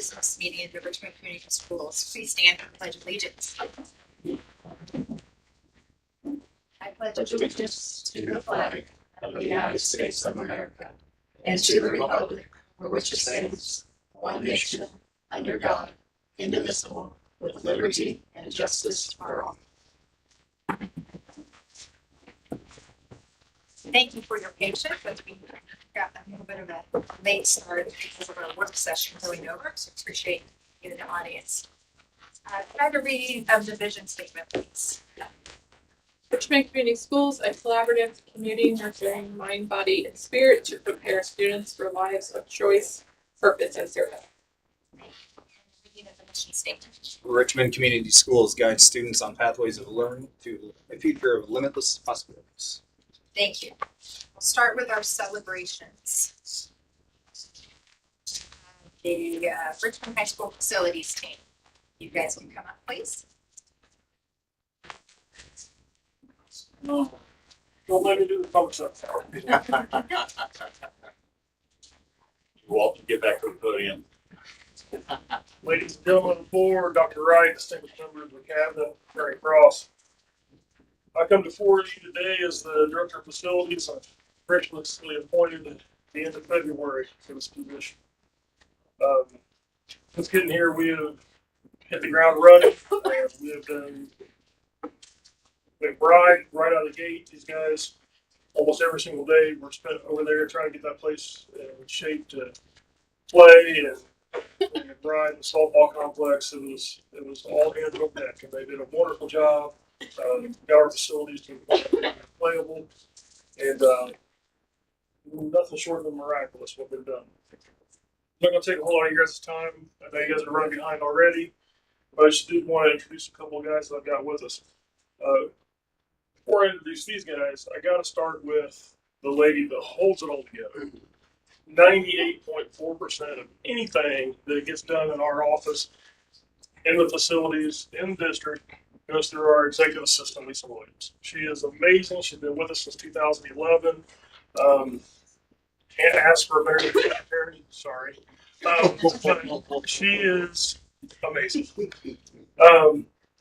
business meeting of the Richmond Community Schools. Please stand for the Pledge of Allegiance. I pledge allegiance to the flag of the United States of America and to the republic for which it stands, one nation, under God, indivisible, with liberty and justice for all. Thank you for your patience as we got a little bit of a late start because of our work session going over, so appreciate you in the audience. Can I have a reading of the vision statement, please? Richmond Community Schools, a collaborative community nurturing mind, body, and spirit to prepare students for lives of choice, purpose, and service. Reading of the mission statement. Richmond Community Schools guide students on pathways of learning to a future of limitless possibilities. Thank you. We'll start with our celebrations. The Richmond High School facilities team. You guys can come up, please. Don't let me do the public stuff. You're welcome to get back to the podium. Ladies and gentlemen of the board, Dr. Wright, distinguished members of the cabinet, Mary Cross. I come before you today as the Director of Facilities. I'm graciously appointed at the end of February for this position. Since getting here, we have hit the ground running. We have been right out of the gate. These guys, almost every single day, we're spent over there trying to get that place in shape to play and ride the softball complex. It was all hands on deck, and they did a wonderful job. Got our facilities to be playable, and nothing short of miraculous what they've done. I'm not going to take a whole lot of you guys' time. I know you guys are running behind already, but I just did want to introduce a couple of guys that I've got with us. Before I introduce these guys, I got to start with the lady that holds it all together. 98.4% of anything that gets done in our office, in the facilities, in the district, goes through our executive assistant, Lisa Williams. She is amazing. She's been with us since 2011. Can't ask for a better secretary. Sorry. But she is amazing.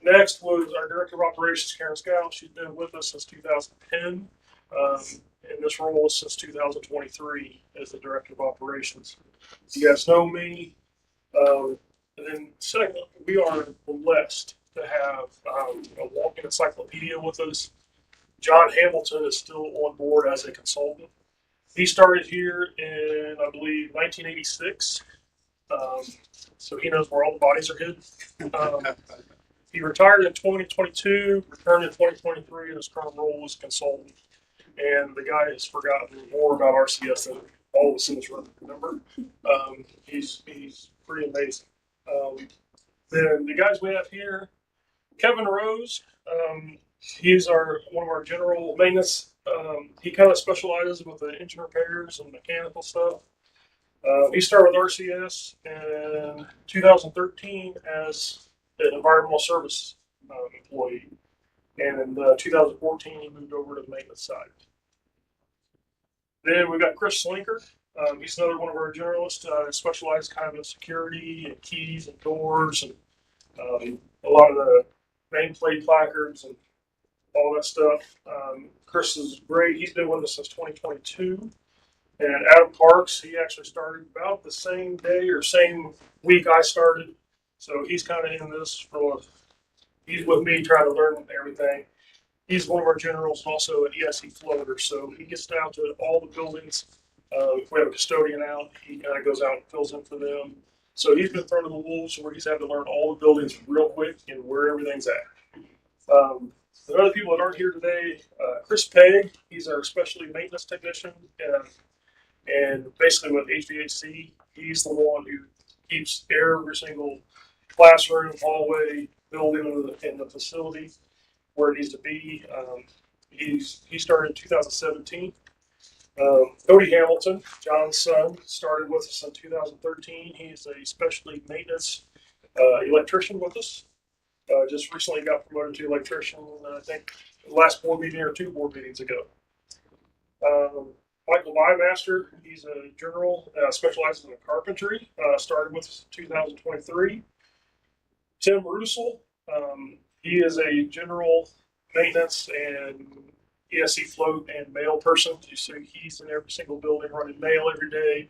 Next was our Director of Operations, Karen Scout. She's been with us since 2010. In this role since 2023 as the Director of Operations. You guys know me. And then second, we are blessed to have a walking encyclopedia with us. John Hamilton is still on board as a consultant. He started here in, I believe, 1986. So he knows where all the bodies are hidden. He retired in 2022, returned in 2023, and his current role is consultant. And the guy has forgotten more about RCS than all of us in this room remember. He's pretty amazing. Then the guys we have here, Kevin Rose. He's one of our general maintenance. He kind of specializes with the engine repairs and mechanical stuff. He started with RCS in 2013 as an environmental service employee. And in 2014, he moved over to the maintenance side. Then we've got Chris Slinker. He's another one of our generalists, specialized kind of in security and keys and doors and a lot of the nameplate placards and all that stuff. Chris is great. He's been with us since 2022. And Adam Parks, he actually started about the same day or same week I started. So he's kind of in this he's with me trying to learn everything. He's one of our generals, also an ESE floater, so he gets down to all the buildings. If we have a custodian out, he kind of goes out and fills in for them. So he's been thrown to the wolves where he's had to learn all the buildings real quick and where everything's at. The other people that aren't here today, Chris Pegg, he's our specialty maintenance technician, and basically with HVAC, he's the one who keeps every single classroom, hallway, building in the facility where it needs to be. He started in 2017. Cody Hamilton, John's son, started with us in 2013. He's a specialty maintenance electrician with us. Just recently got promoted to electrician, I think, the last board meeting or two board meetings ago. Michael Bymaster, he's a general, specializes in carpentry, started with us in 2023. Tim Russell, he is a general maintenance and ESC float and mail person. So he's in every single building running mail every day.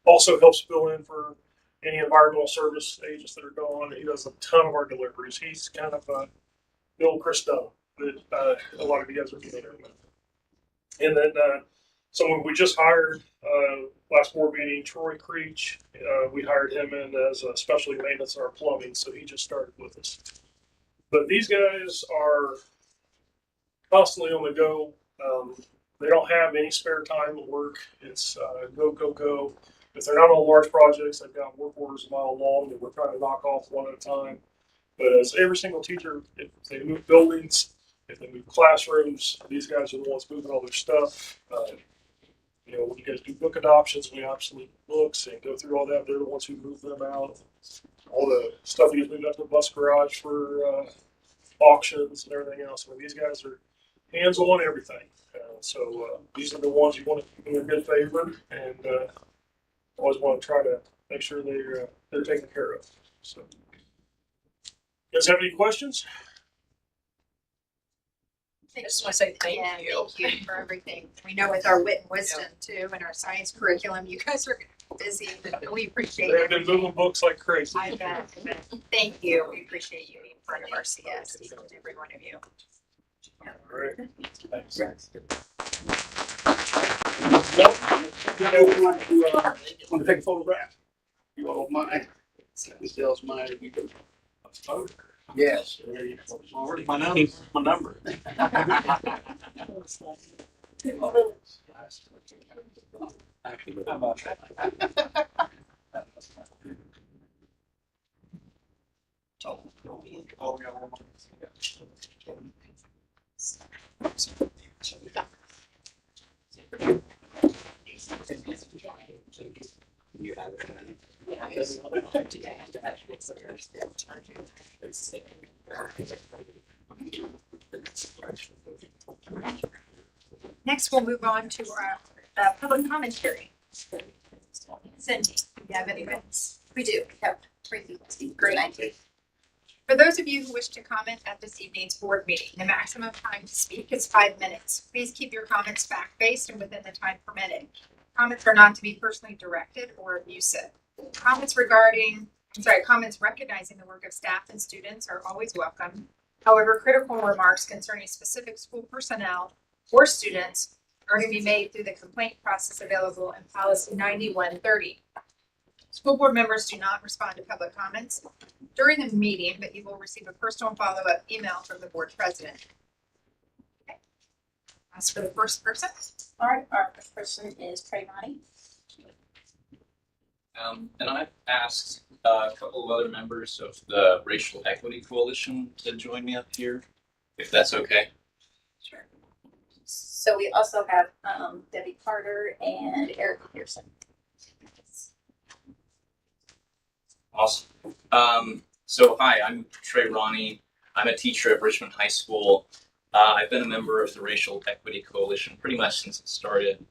Also helps fill in for any environmental service agents that are gone. He does a ton of our deliveries. He's kind of the old Chris Dunn that a lot of you guys are familiar with. And then someone we just hired last board meeting, Troy Creech. We hired him in as a specialty maintenance in our plumbing, so he just started with us. But these guys are constantly on the go. They don't have any spare time at work. It's go, go, go. If they're not on large projects, they've got work orders a mile long that we're trying to knock off one at a time. But as every single teacher, if they move buildings, if they move classrooms, these guys are the ones moving all their stuff. You know, when you guys do book adoptions, we obsolete books and go through all that. They're the ones who move them out. All the stuff you moved up to the bus garage for auctions and everything else. I mean, these guys are hands on everything. So these are the ones you want to do a good favor, and always want to try to make sure they're taken care of. So, you guys have any questions? I just want to say thank you. Thank you for everything. We know with our wit and wisdom too, and our science curriculum, you guys are busy, but we appreciate They've been it. moving books like crazy. I bet. Thank you. We appreciate you being part of our CS, each and every one of you. All right. Thanks. Want to take a photograph? You all mind? This else mine if you can. Yes. Already my number. My number. Next, we'll move on to our public commentary. Cindy, do you have any minutes? We do. We have 3 people. Great. Thank you. For those of you who wish to comment at this evening's board meeting, the maximum time to speak is 5 minutes. Please keep your comments fact-based and within the time permitted. Comments are not to be personally directed or abusive. Comments recognizing the work of staff and students are always welcome. However, critical remarks concerning specific school personnel or students are to be made through the complaint process available in policy 9130. School board members do not respond to public comments during the meeting, but you will receive a personal follow-up email from the board president. Okay. As for the first person. All right, our first person is Trey Monty. And I've asked a couple of other members of the Racial Equity Coalition to join me up here, if that's okay. Sure. So we also have Debbie Carter and Eric Pearson. Awesome. So hi, I'm Trey Ronnie. I'm a teacher at Richmond High School. I've been a member of the Racial Equity Coalition pretty much since it started.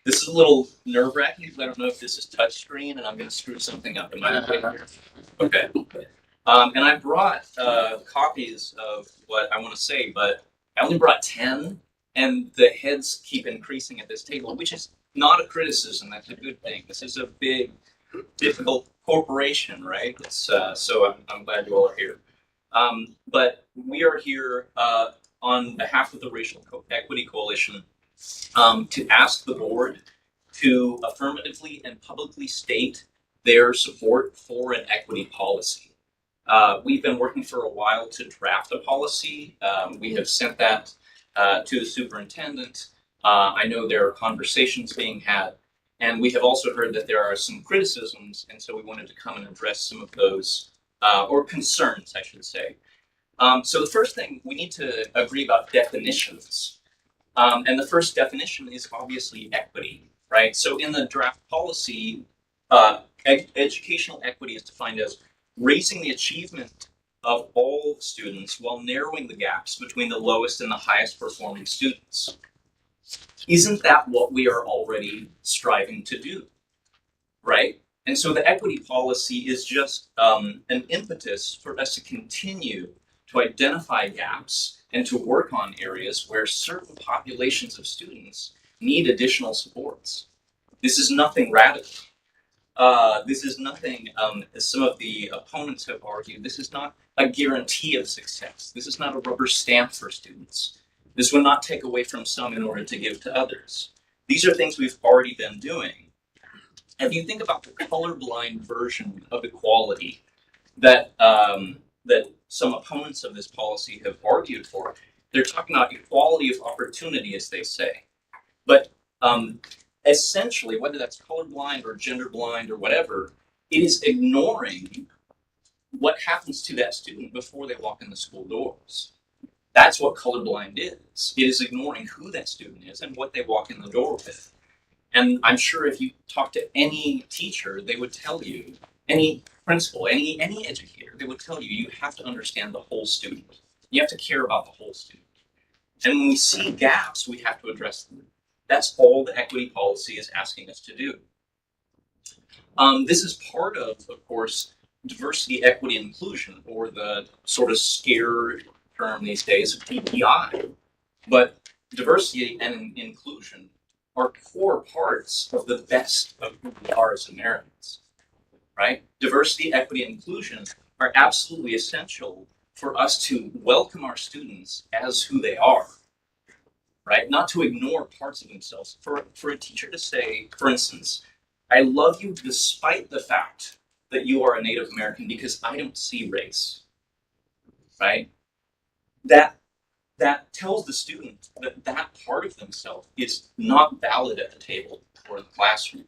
This is a little nerve-wracking because I don't know if this is touchscreen and I'm going to screw something up in my paper. Okay. And I brought copies of what I want to say, but I only brought 10, and the heads keep increasing at this table, which is not a criticism. That's a good thing. This is a big, difficult corporation, right? It's, so I'm glad you all are here. But we are here on behalf of the Racial Equity Coalition to ask the board to affirmatively and publicly state their support for an equity policy. We've been working for a while to draft a policy. We have sent that to the superintendent. I know there are conversations being had, and we have also heard that there are some criticisms, and so we wanted to come and address some of those, or concerns, I should say. So the first thing, we need to agree about definitions. And the first definition is obviously equity, right? So in the draft policy, educational equity is defined as raising the achievement of all students while narrowing the gaps between the lowest and the highest performing students. Isn't that what we are already striving to do, right? And so the equity policy is just an impetus for us to continue to identify gaps and to work on areas where certain populations of students need additional supports. This is nothing radical. This is nothing, as some of the opponents have argued, this is not a guarantee of success. This is not a rubber stamp for students. This will not take away from some in order to give to others. These are things we've already been doing. If you think about the colorblind version of equality that that some opponents of this policy have argued for, they're talking about equality of opportunity, as they say. But essentially, whether that's colorblind or gender blind or whatever, it is ignoring what happens to that student before they walk in the school doors. That's what colorblind is. It is ignoring who that student is and what they walk in the door with. And I'm sure if you talk to any teacher, they would tell you, any principal, any educator, they would tell you, you have to understand the whole student. You have to care about the whole student. And when we see gaps, we have to address them. That's all the equity policy is asking us to do. This is part of course, diversity, equity, and inclusion, or the sort of scare term these days of DEI. But diversity and inclusion are core parts of the best of who we are as Americans, right? Diversity, equity, and inclusion are absolutely essential for us to welcome our students as who they are, right? Not to ignore parts of themselves. For a teacher to say, for instance, I love you despite the fact that you are a Native American because I don't see race, right? That tells the student that that part of themselves is not valid at the table or in the classroom.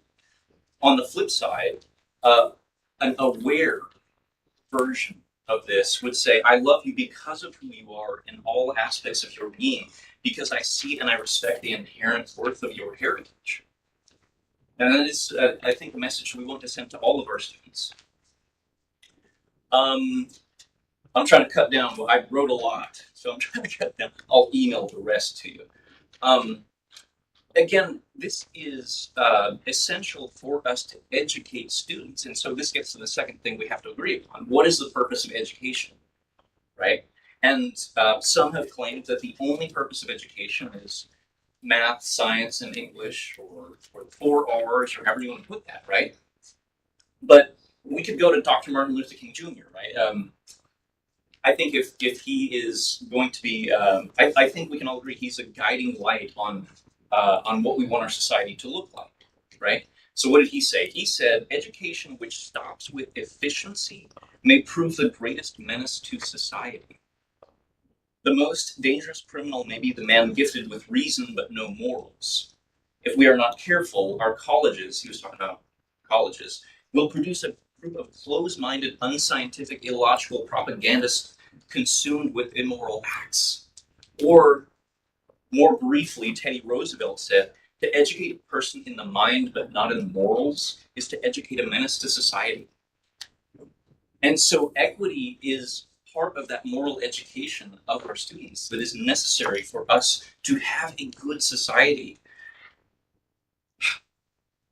On the flip side, an aware version of this would say, I love you because of who you are in all aspects of your being, because I see and I respect the inherent worth of your heritage. And that is, I think, a message we want to send to all of our students. I'm trying to cut down, but I wrote a lot, so I'm trying to cut down. I'll email the rest to you. Again, this is essential for us to educate students. And so this gets to the second thing we have to agree upon. What is the purpose of education, right? And some have claimed that the only purpose of education is math, science, and English, or the 4 R's, or however you want to put that, right? But we could go to Dr. Martin Luther King Jr., right? I think if he is going to be, I think we can all agree he's a guiding light on what we want our society to look like, right? So what did he say? He said, education which stops with efficiency may prove the greatest menace to society. The most dangerous criminal may be the man gifted with reason but no morals. If we are not careful, our colleges, he was talking about colleges, will produce a group of closed-minded, unscientific, illogical propagandists consumed with immoral acts. Or, more briefly, Teddy Roosevelt said, to educate a person in the mind but not in the morals is to educate a menace to society. And so equity is part of that moral education of our students that is necessary for us to have a good society.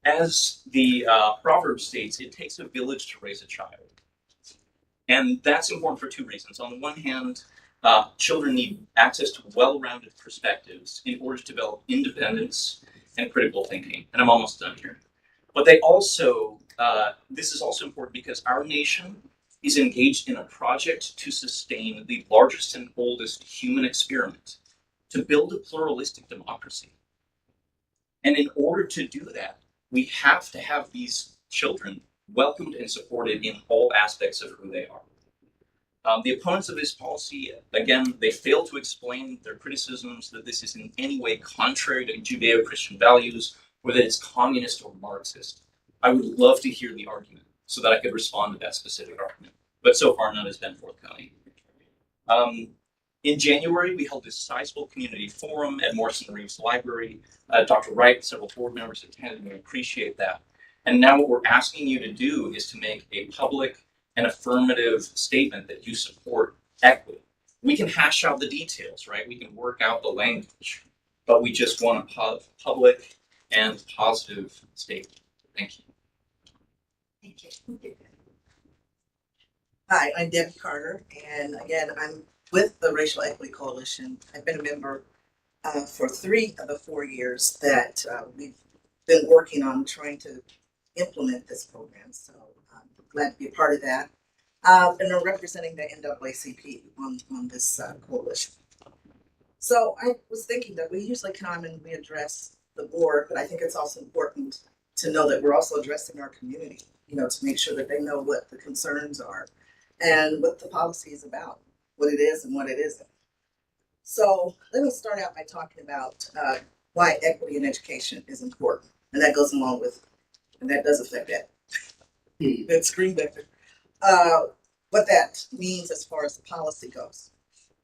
As the proverb states, it takes a village to raise a child. And that's important for 2 reasons. On the one hand, children need access to well-rounded perspectives in order to develop independence and critical thinking. And I'm almost done here. But they also, this is also important because our nation is engaged in a project to sustain the largest and oldest human experiment, to build a pluralistic democracy. And in order to do that, we have to have these children welcomed and supported in all aspects of who they are. The opponents of this policy, again, they fail to explain their criticisms that this is in any way contrary to Judeo-Christian values or that it's communist or Marxist. I would love to hear the argument so that I could respond to that specific argument. But so far, none has been forthcoming. In January, we held this sizable community forum at Morrison Reeves Library. Dr. Wright, several board members attended, and we appreciate that. And now what we're asking you to do is to make a public and affirmative statement that you support equity. We can hash out the details, right? We can work out the language. but we just want a public and positive statement. Thank you. Thank you. Hi, I'm Debbie Carter, and again, I'm with the Racial Equity Coalition. I've been a member for 3 of the 4 years that we've been working on trying to implement this program. So I'm glad to be a part of that. And I'm representing the NAACP on this coalition. So I was thinking that we usually come and we address the board, but I think it's also important to know that we're also addressing our community, to make sure that they know what the concerns are and what the policy is about, what it is and what it isn't. So let me start out by talking about why equity in education is important. And that goes along with, and that does affect that. That screen vector. What that means as far as the policy goes.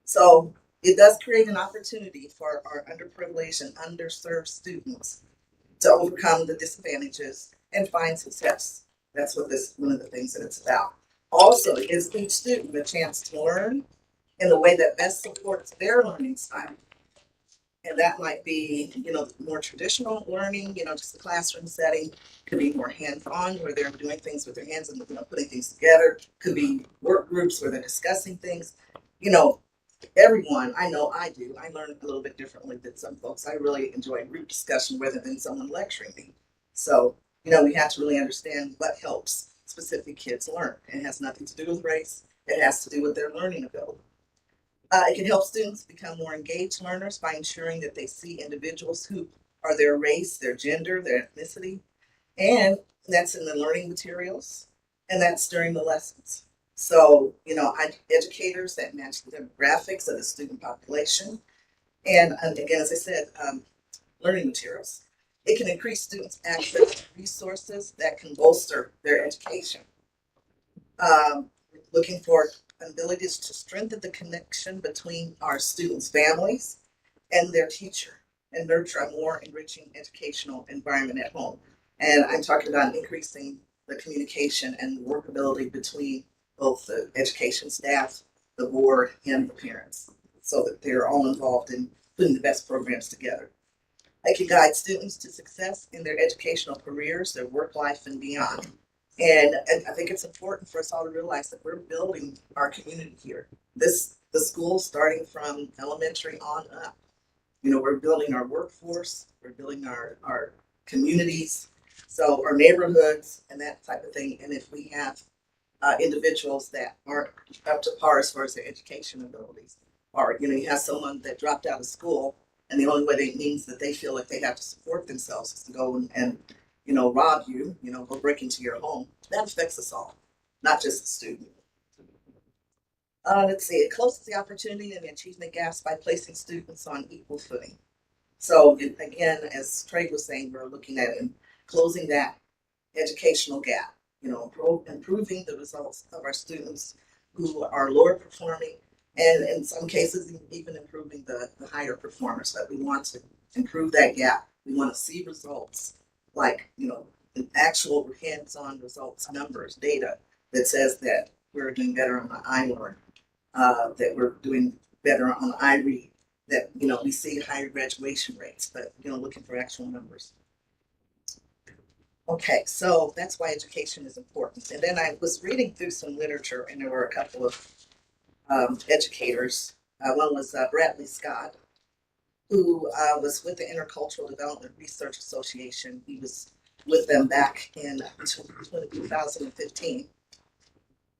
So it does create an opportunity for our underprivileged and underserved students to overcome the disadvantages and find success. That's what one of the things that it's about. Also, it gives each student a chance to learn in the way that best supports their learning style. And that might be, more traditional learning, just the classroom setting. Could be more hands-on where they're doing things with their hands and putting things together. Could be work groups where they're discussing things. Everyone, I know I do. I learn a little bit differently than some folks. I really enjoy group discussion rather than someone lecturing me. So, we have to really understand what helps specific kids learn. It has nothing to do with race. It has to do with their learning ability. It can help students become more engaged learners by ensuring that they see individuals who are their race, their gender, their ethnicity, and that's in the learning materials, and that's during the lessons. So, educators that match the demographics of the student population, and again, as I said, learning materials. It can increase students' access to resources that can bolster their education. Looking for abilities to strengthen the connection between our students' families and their teacher and nurture a more enriching educational environment at home. And I'm talking about increasing the communication and workability between both the education staff, the board, and the parents so that they're all involved in putting the best programs together. It can guide students to success in their educational careers, their work life, and beyond. And I think it's important for us all to realize that we're building our community here. The school starting from elementary on up. We're building our workforce, we're building our communities, so our neighborhoods and that type of thing. And if we have individuals that aren't up to par as far as their education abilities, or you have someone that dropped out of school and the only way that means that they feel like they have to support themselves is to go and rob you, go break into your home. That affects us all, not just the student. Let's see, it closes the opportunity and achievement gaps by placing students on equal footing. So again, as Trey was saying, we're looking at closing that educational gap, improving the results of our students who are lower performing, and in some cases, even improving the higher performers. But we want to improve that gap. We want to see results like, actual hands-on results, numbers, data that says that we're doing better on the iLearn, that we're doing better on the iRead, that, we see higher graduation rates, but, looking for actual numbers. Okay, so that's why education is important. And then I was reading through some literature, and there were a couple of educators. One was Bradley Scott, who was with the Intercultural Development Research Association. He was with them back in 2015.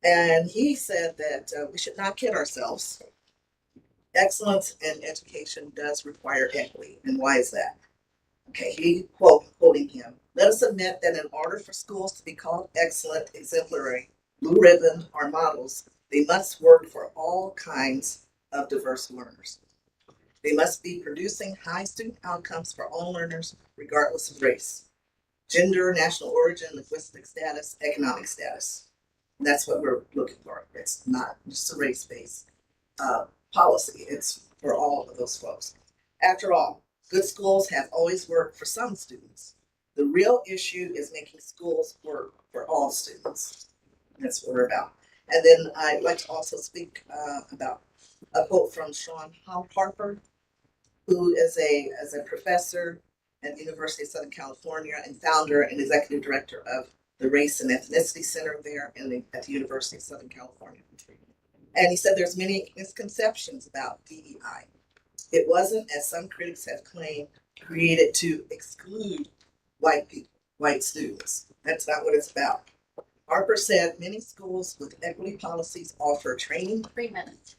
And he said that we should not kid ourselves. Excellence in education does require equity. And why is that? Okay, quoting him, let us admit that in order for schools to be called excellent, exemplary, blue ribbon, or models, they must work for all kinds of diverse learners. They must be producing high student outcomes for all learners, regardless of race, gender, national origin, linguistic status, economic status. And that's what we're looking for. It's not just a race-based policy. It's for all of those folks. After all, good schools have always worked for some students. The real issue is making schools work for all students. That's what we're about. And then I'd like to also speak about a quote from Sean Harper. who is a professor at the University of Southern California and founder and executive director of the Race and Ethnicity Center there at the University of Southern California. And he said there's many misconceptions about DEI. It wasn't, as some critics have claimed, created to exclude white people, white students. That's not what it's about. Harper said many schools with equity policies offer training 3 minutes.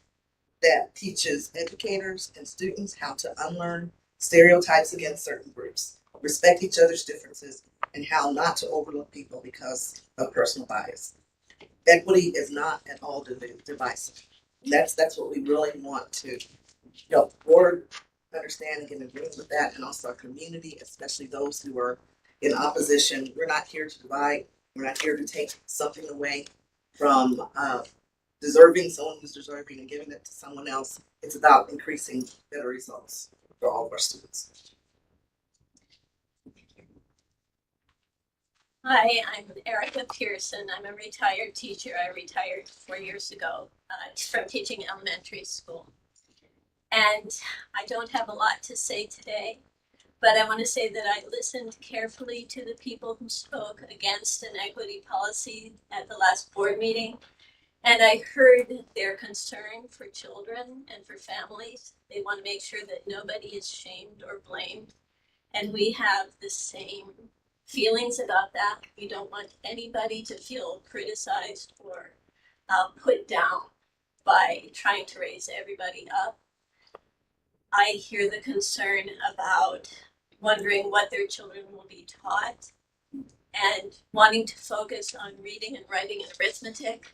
that teaches educators and students how to unlearn stereotypes against certain groups, respect each other's differences, and how not to overlook people because of personal bias. Equity is not at all divisive. That's what we really want to help the board understand and get in agreement with that, and also our community, especially those who are in opposition. We're not here to divide. We're not here to take something away from someone who's deserving and giving it to someone else. It's about increasing better results for all of our students. Hi, I'm Erica Pearson. I'm a retired teacher. I retired 4 years ago from teaching elementary school. And I don't have a lot to say today, but I want to say that I listened carefully to the people who spoke against an equity policy at the last board meeting. And I heard their concern for children and for families. They want to make sure that nobody is shamed or blamed. And we have the same feelings about that. We don't want anybody to feel criticized or put down by trying to raise everybody up. I hear the concern about wondering what their children will be taught and wanting to focus on reading and writing and arithmetic.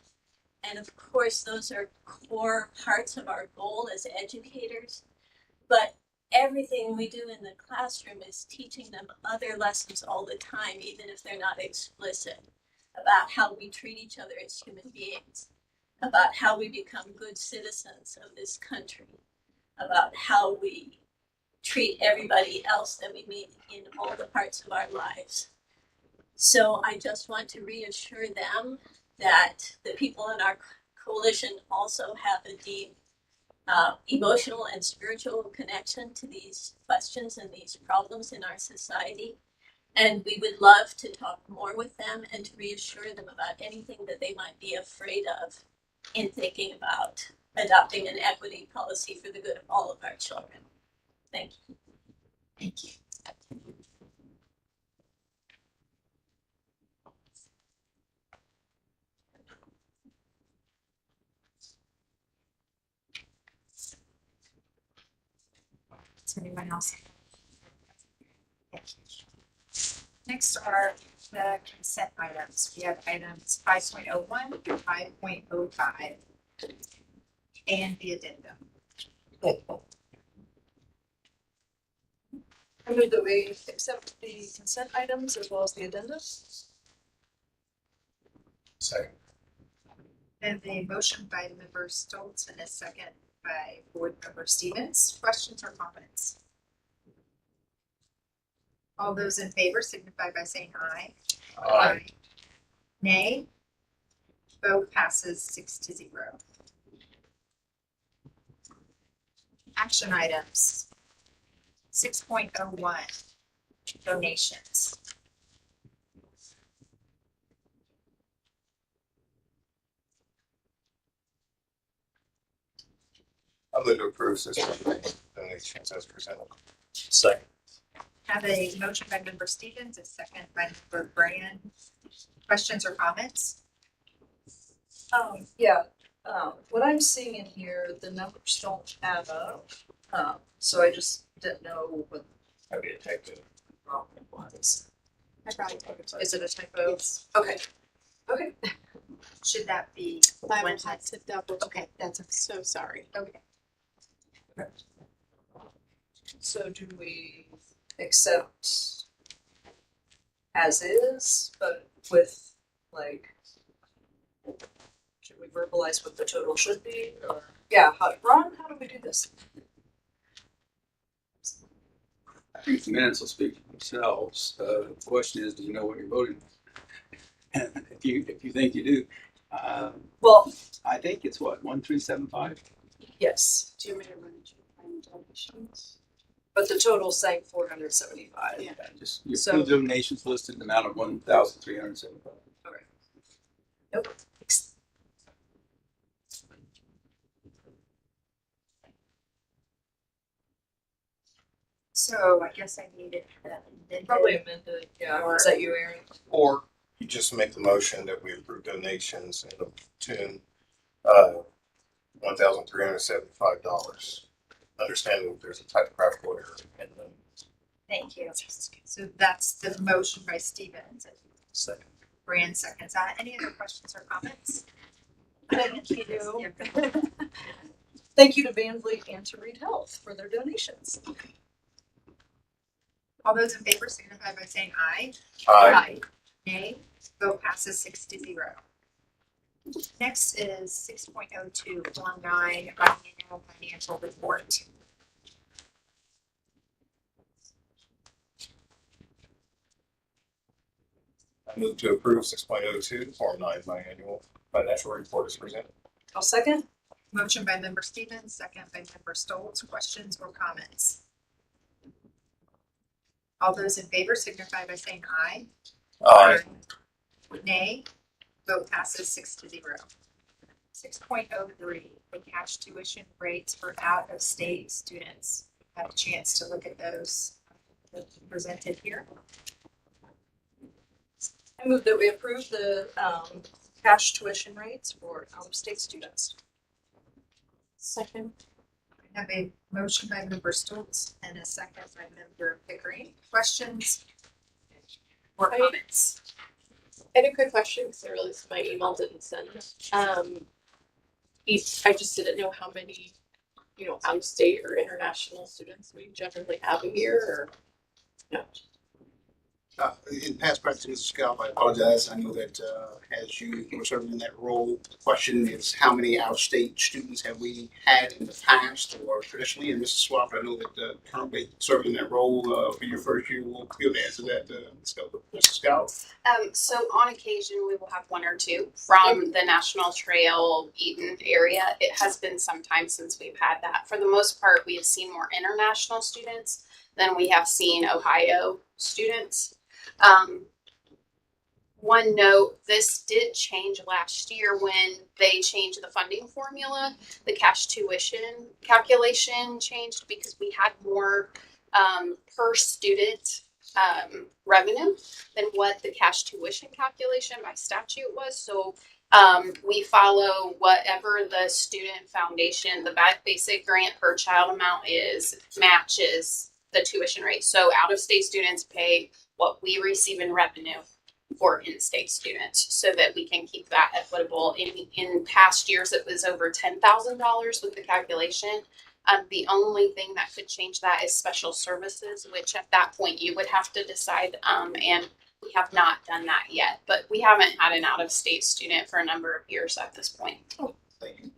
And of course, those are core parts of our goal as educators. But everything we do in the classroom is teaching them other lessons all the time, even if they're not explicit, about how we treat each other as human beings, about how we become good citizens of this country, about how we treat everybody else that we meet in all the parts of our lives. So I just want to reassure them that the people in our coalition also have a deep emotional and spiritual connection to these questions and these problems in our society. And we would love to talk more with them and to reassure them about anything that they might be afraid of in thinking about adopting an equity policy for the good of all of our children. Thank you. Thank you. Is there anyone else? Thank you. Next are the consent items. We have items 5.01 through 5.05 and the addendum. I move that we accept the consent items as well as the addenda. Second. And a motion by member Stoltz and a second by board member Stevens. Questions or comments? All those in favor signify by saying aye. Aye. Nay. Vote passes 6-0. Action items. 6.01 donations. I move to approve system donations as presented. Second. Have a motion by member Stevens, a second by member Brand. Questions or comments? What I'm seeing in here, the numbers don't add up. So I just didn't know what That'd be a typo. the problem was. I probably took it. Is it a typo? Yes. Okay. Okay. Should that be? I will one have to double. Okay, that's okay. So sorry. Okay. So do we accept as is, but with like, should we verbalize what the total should be, or, yeah, Ron, how do we do this? I think the minutes will speak for themselves. The question is, do you know what you're voting? And if you think you do, Well, I think it's what, 1375? yes. Do you want me to run donations? But the total's saying 475. Yeah, just your So- food donations listed in the amount of $1,375. Nope. So I guess I needed amended. Probably amended, yeah. Is that you, Aaron? Or you just make the motion that we approve donations in the tune, $1,375. Understanding that there's a typographical error in them. Thank you. So that's the motion by Stevens. Second. Brand seconds that. Any other questions or comments? Thank you. Yeah. Thank you to Van Vliet and to Reed Health for their donations. All those in favor signify by saying aye. Aye. Nay. Vote passes 6-0. Next is 6.0219 biennial financial report. I move to approve 6.02, Form 9 biannual financial report is presented. I'll second. Motion by member Stevens, second by member Stoltz. Questions or comments? All those in favor signify by saying aye. Aye. Nay. Vote passes 6-0. 6.03, the cash tuition rates for out-of-state students. Have a chance to look at those presented here. I move that we approve the cash tuition rates for out-of-state students. Second. I have a motion by member Stoltz and a second by member Pickering. Questions or comments? I had a quick question because I realized my email didn't send. I just didn't know how many, out of state or international students we generally have a year, or no. In past practice, Mr. Scalp, I apologize. I know that as you were serving in that role, the question is how many out-of-state students have we had in the past or traditionally? And Mrs. Swaff, I know that currently serving in that role for your first year, we'll be able to answer that, Mr. Scalp. So on occasion, we will have one or two from the National Trail Eaton area. It has been some time since we've had that. For the most part, we have seen more international students than we have seen Ohio students. One note, this did change last year when they changed the funding formula. The cash tuition calculation changed because we had more per student revenue than what the cash tuition calculation by statute was. So we follow whatever the student foundation, the basic grant per child amount is, matches the tuition rate. So out-of-state students pay what we receive in revenue for in-state students so that we can keep that equitable. In past years, it was over $10,000 with the calculation. The only thing that could change that is special services, which at that point you would have to decide, and we have not done that yet. But we haven't had an out-of-state student for a number of years at this point. Thank you.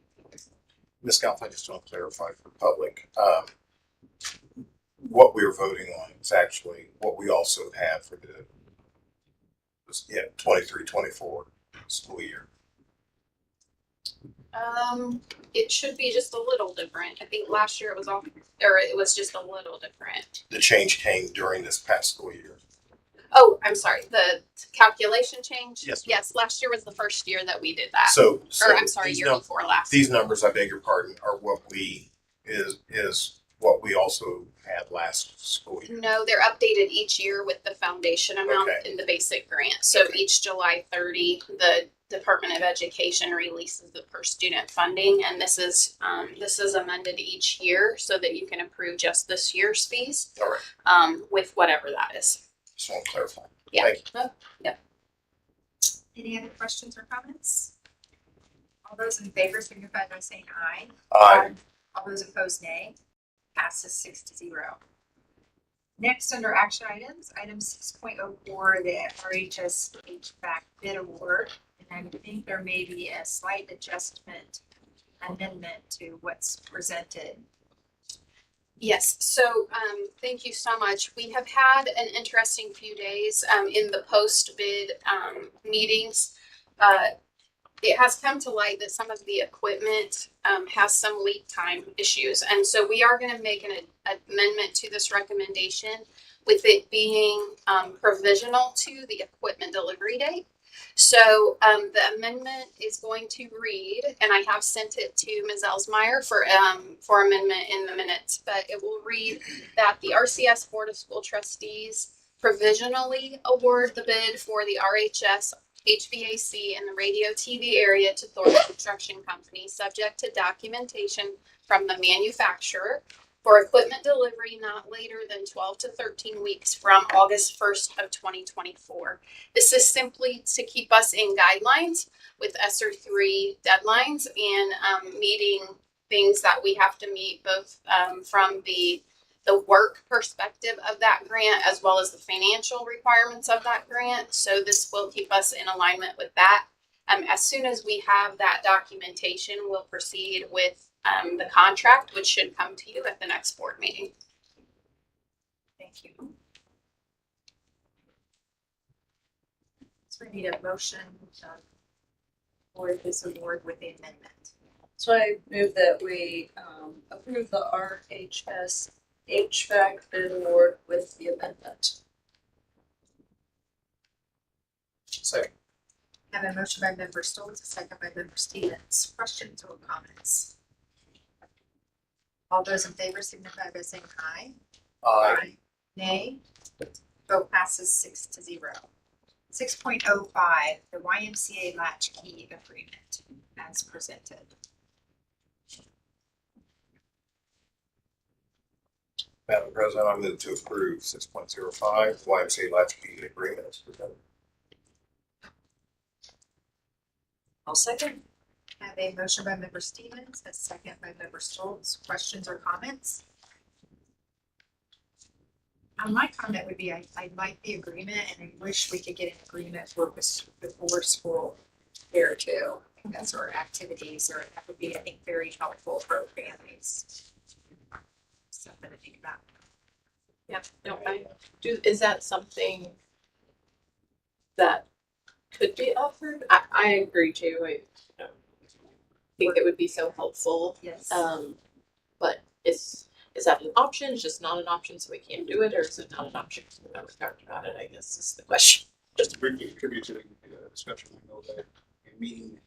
Ms. Scalf, I just want to clarify for the public. What we're voting on is actually what we also have for the 23-24 school year. It should be just a little different. I think last year it was just a little different. The change came during this past school year. Oh, I'm sorry. The calculation change? Yes, ma'am. Yes, last year was the first year that we did that. So Or I'm sorry, these year before last. These numbers, I beg your pardon, are what is what we also had last school year. No, they're updated each year with the foundation amount Okay. in the basic grant. So Okay. each July 30, the Department of Education releases the per student funding, and this is amended each year so that you can approve just this year's fees. All right. With whatever that is. Just want to clarify. Yeah. Thank you. Any other questions or comments? All those in favor signify by saying aye. Aye. All those opposed, nay. Passes 6-0. Next, under action items, item 6.04, the RHS HVAC bid award. And I think there may be a slight amendment to what's presented. Yes, so thank you so much. We have had an interesting few days in the post-bid meetings. it has come to light that some of the equipment has some lead time issues. And so we are going to make an amendment to this recommendation with it being provisional to the equipment delivery date. So the amendment is going to read, and I have sent it to Ms. Elsmeyer for amendment in the minutes, but it will read that the RCS Board of School Trustees provisionally award the bid for the RHS HVAC in the radio TV area to Thorpe Construction Company, subject to documentation from the manufacturer for equipment delivery not later than 12 to 13 weeks from August 1st of 2024. This is simply to keep us in guidelines with ESSER 3 deadlines and meeting things that we have to meet both from the work perspective of that grant as well as the financial requirements of that grant. So this will keep us in alignment with that. As soon as we have that documentation, we'll proceed with the contract, which should come to you at the next board meeting. Thank you. So we need a motion for this award with the amendment. So I move that we approve the RHS HVAC bid award with the amendment. Second. I have a motion by member Stoltz, a second by member Stevens. Questions or comments? All those in favor signify by saying aye. Aye. Nay. Vote passes 6-0. 6.05, the YMCA latchkey agreement as presented. Madam President, I move to approve 6.05 YMCA latchkey agreement as presented. I'll second. I have a motion by member Stevens, a second by member Stoltz. Questions or comments? My comment would be I like the agreement and I wish we could get an agreement for before school there too. I think that's our activities, or that would be, I think, very helpful for families. Something to think about. Yeah, no, is that something that could be offered? I agree too. I think it would be so helpful. Yes. But is that an option? It's just not an option, so we can't do it, or is it not an option? We've never talked about it, I guess is the question. Just to briefly contribute to the discussion, I know that in a meeting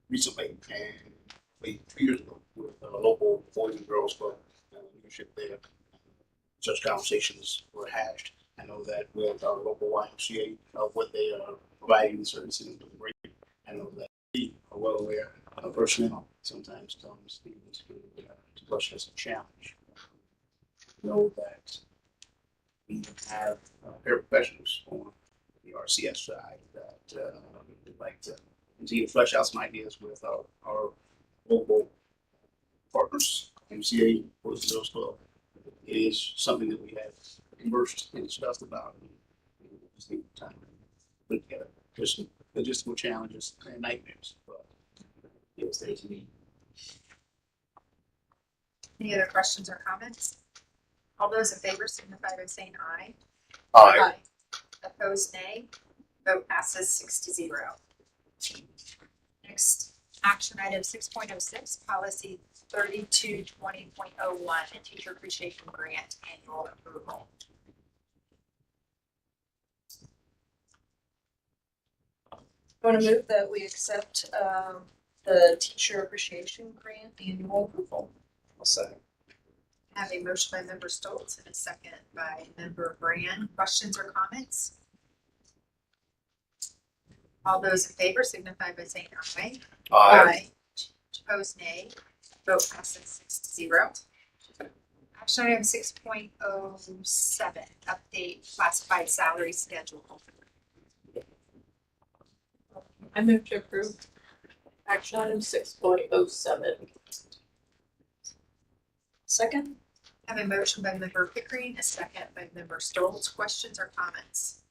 recently, and like 2 years ago, with a local Boys and Girls Club leadership there, such conversations were hashed. I know that with our local YMCA, what they are providing the services and doing great. I know that we are well aware personnel sometimes comes to push as a challenge. Know that we have paraprofessionals on the RCS side that would like to continue to flesh out some ideas with our local partners, MCA, Boys and Girls Club. It is something that we have conversed and discussed about. Just need time to put together. There's some logistical challenges and nightmares, but it was there to be. Any other questions or comments? All those in favor signify by saying aye. Aye. Opposed, nay. Vote passes 6-0. Next, action item 6.06, policy 3220.01, and teacher appreciation grant annual approval. I want to move that we accept the teacher appreciation grant annual approval. I'll say. I have a motion by member Stoltz and a second by member Brand. Questions or comments? All those in favor signify by saying aye. Aye. Opposed, nay. Vote passes 6-0. Action item 6.07, update classified salary schedule. I move to approve action item 6.07. Second. I have a motion by member Pickering, a second by member Stoltz. Questions or comments?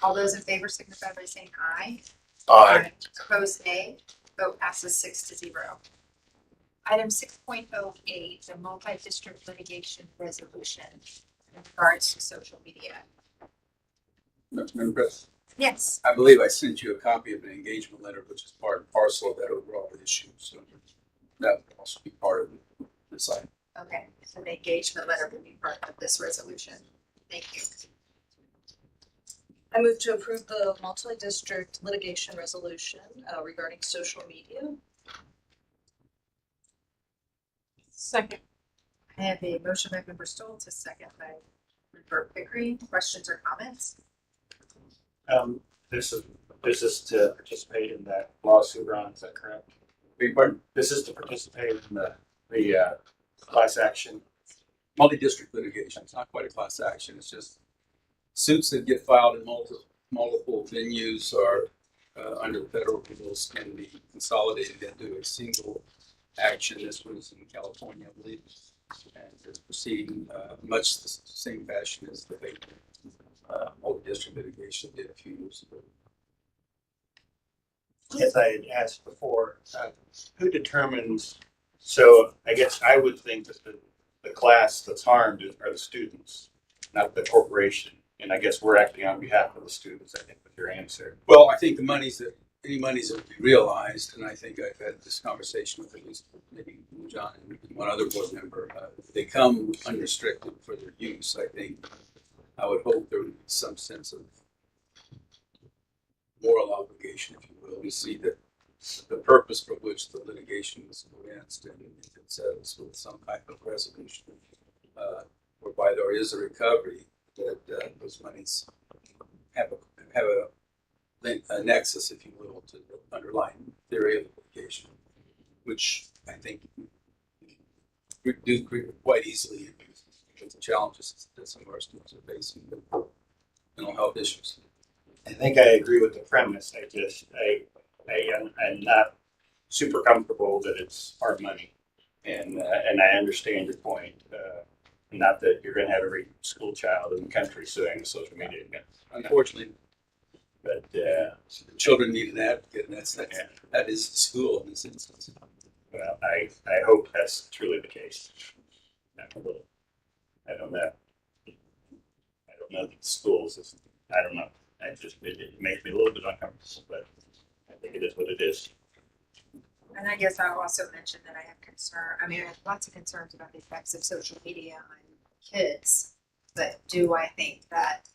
All those in favor signify by saying aye. Aye. Opposed, nay. Vote passes 6-0. Item 6.08, the multi-district litigation resolution in regards to social media. Madam President. Yes. I believe I sent you a copy of an engagement letter, which is part and parcel of that overall issue. So that would also be part of this item. Okay, so the engagement letter will be part of this resolution. Thank you. I move to approve the multi-district litigation resolution regarding social media. Second. I have a motion by member Stoltz, a second by member Pickering. Questions or comments? This is to participate in that lawsuit, Ron, is that correct? Beg pardon? This is to participate in the class action. Multi-district litigation. It's not quite a class action. It's just suits that get filed in multiple venues or under the federal rules can be consolidated into a single action. This was in California, I believe, and it's proceeding much the same fashion as the multi-district litigation did a few years ago. As I had asked before, who determines, so I guess I would think that the class that's harmed are the students, not the corporation. And I guess we're acting on behalf of the students, I think, with your answer. Well, I think any monies that would be realized, and I think I've had this conversation with at least maybe John and one other board member, they come unrestricted for their use. I think I would hope there would be some sense of moral obligation, if you will. We see that the purpose for which the litigation was commenced, and if it settles with some type of resolution, whereby there is a recovery, that those monies have a nexus, if you will, to the underlying theory of litigation, which I think we do agree with quite easily with the challenges that some of our students are facing with mental health issues. I think I agree with the premise. I'm not super comfortable that it's our money, and I understand your point. Not that you're going to have every school child in the country suing the social media. Unfortunately, but children need an advocate, and that is the school in this instance. Well, I hope that's truly the case. I don't know. I don't know that the schools is. I don't know. It makes me a little bit uncomfortable, but I think it is what it is. And I guess I'll also mention that I have I have lots of concerns about the effects of social media on kids, but do I think that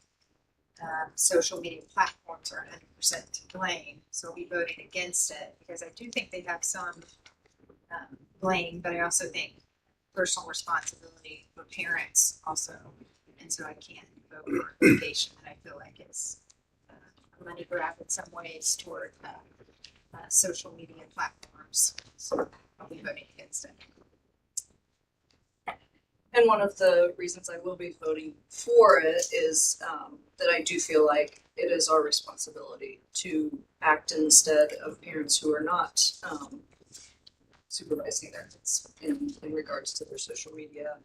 social media platforms are 100% to blame? So I'll be voting against it because I do think they have some blame, but I also think personal responsibility for parents also, and so I can't vote for litigation that I feel like is a money grab in some ways toward social media platforms. So I'll be voting against it. And one of the reasons I will be voting for it is that I do feel like it is our responsibility to act instead of parents who are not supervising their kids in regards to their social media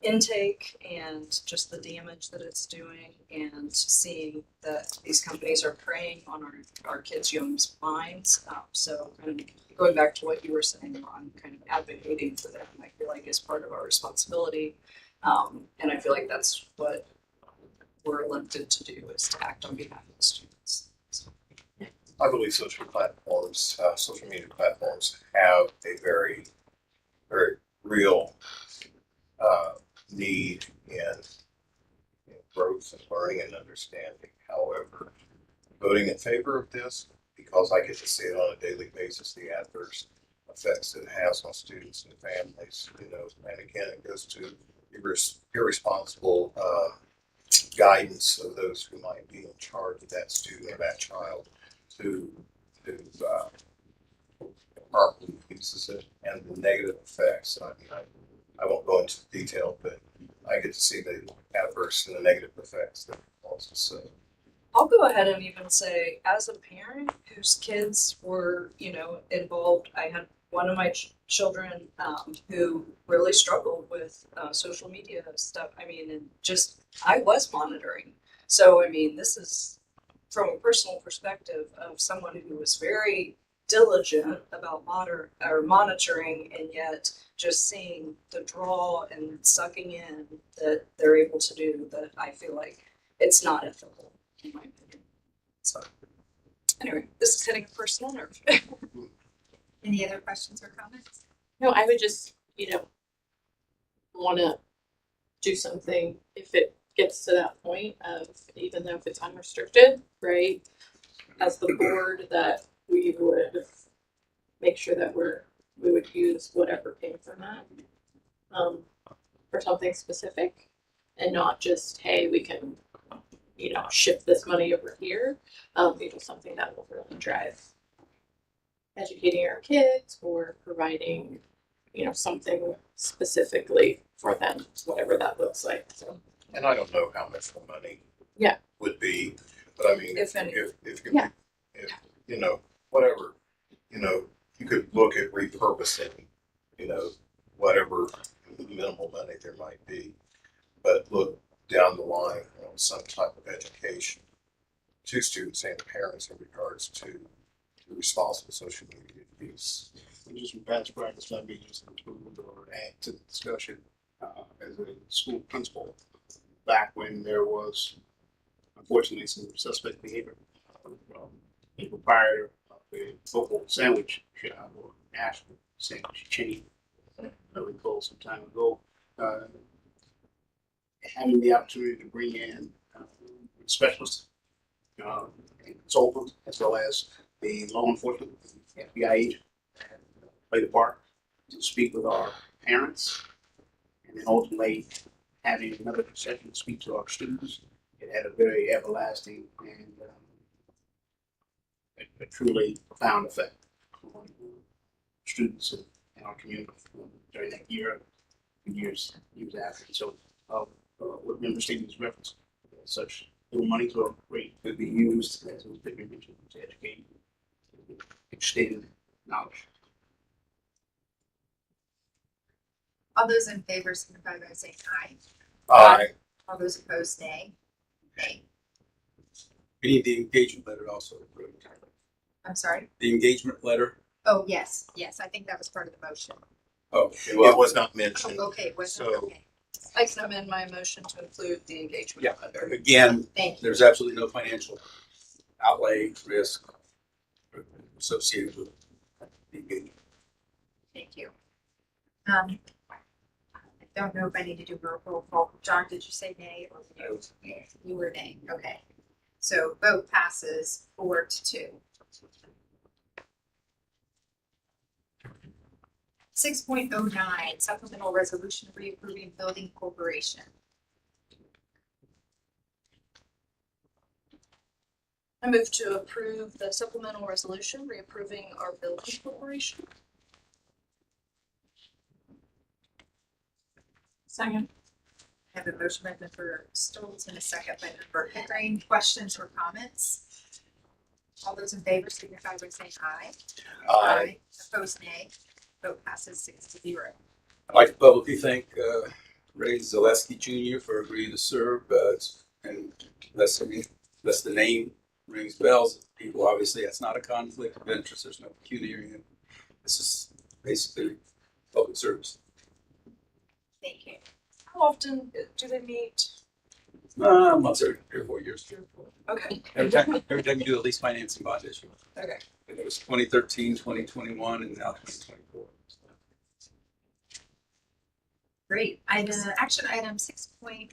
intake and just the damage that it's doing, and seeing that these companies are preying on our kids' young minds. So kind of going back to what you were saying, Ron, kind of advocating for them, I feel like is part of our responsibility. And I feel like that's what we're elected to do, is to act on behalf of the students. So. I believe social media platforms have a very, very real need in growth and learning and understanding. However, voting in favor of this, because I get to see it on a daily basis, the adverse effects it has on students and families, and again, it goes to irresponsible guidance of those who might be in charge of that student or that child who properly uses it, and the negative effects. I won't go into detail, but I get to see the adverse and the negative effects that it causes. So I'll go ahead and even say, as a parent whose kids were, involved, I had one of my children who really struggled with social media stuff. I was monitoring. So, this is from a personal perspective of someone who was very diligent about monitoring, and yet just seeing the draw and sucking in that they're able to do, that I feel like it's not ethical, in my opinion. So, Anyway, this is hitting a personal nerve. Any other questions or comments? No, I would just, want to do something if it gets to that point of, even though if it's unrestricted, right? As the board, that we would make sure that we would use whatever came from that for something specific, and not just, hey, we can, shift this money over here. Something that will really drive educating our kids or providing, something specifically for them, whatever that looks like. So, And I don't know how much the money Yeah. would be, but I mean, If any. if Yeah. whatever, you could look at repurposing, whatever minimal money there might be, but look down the line on some type of education to students and parents in regards to responsible social media use. Just from past practice, let me just include or add to the discussion as a school principal. Back when there was, unfortunately, some suspect behavior from a proprietor of a local sandwich shop or national sandwich chain, I recall some time ago, having the opportunity to bring in specialists and consultants, as well as the law enforcement, FBI agent, play the part to speak with our parents, and then ultimately having another session to speak to our students. It had a very everlasting and a truly profound effect on students in our community during that year, years after. So, what member statements reference such little money to a rate could be used, as was mentioned, to educate, extend knowledge. All those in favor signify by saying aye. Aye. All those opposed, nay. Nay. we need the engagement letter also approved. I'm sorry. The engagement letter. Oh, yes, I think that was part of the motion. Oh, It was not mentioned. Oh, okay, it wasn't, So- okay. I can amend my motion to include the engagement Yeah. letter. Again, Thank you. there's absolutely no financial outlay risk associated with the engagement. Thank you. I don't know if I need to do a roll call. John, did you say nay or you? You were nay, okay. So vote passes 4-2. 6.09 supplemental resolution reapproving building corporation. I move to approve the supplemental resolution reapproving our building corporation. second. I have a motion by member Stoltz and a second by member Pickering. Questions or comments? All those in favor signify by saying aye. Aye. Opposed, nay. Vote passes 6-0. I'd like to publicly thank Ray Zaleski Jr. for agreeing to serve, and less the name rings bells. People, obviously, that's not a conflict of interest. There's no pecuniary. This is basically public service. Thank you. How often do they meet? Once every 3 or 4 years. Okay. Every time you do at least financing bond issue. Okay. It was 2013, 2021, and now 2024. Great. Action item 6.1,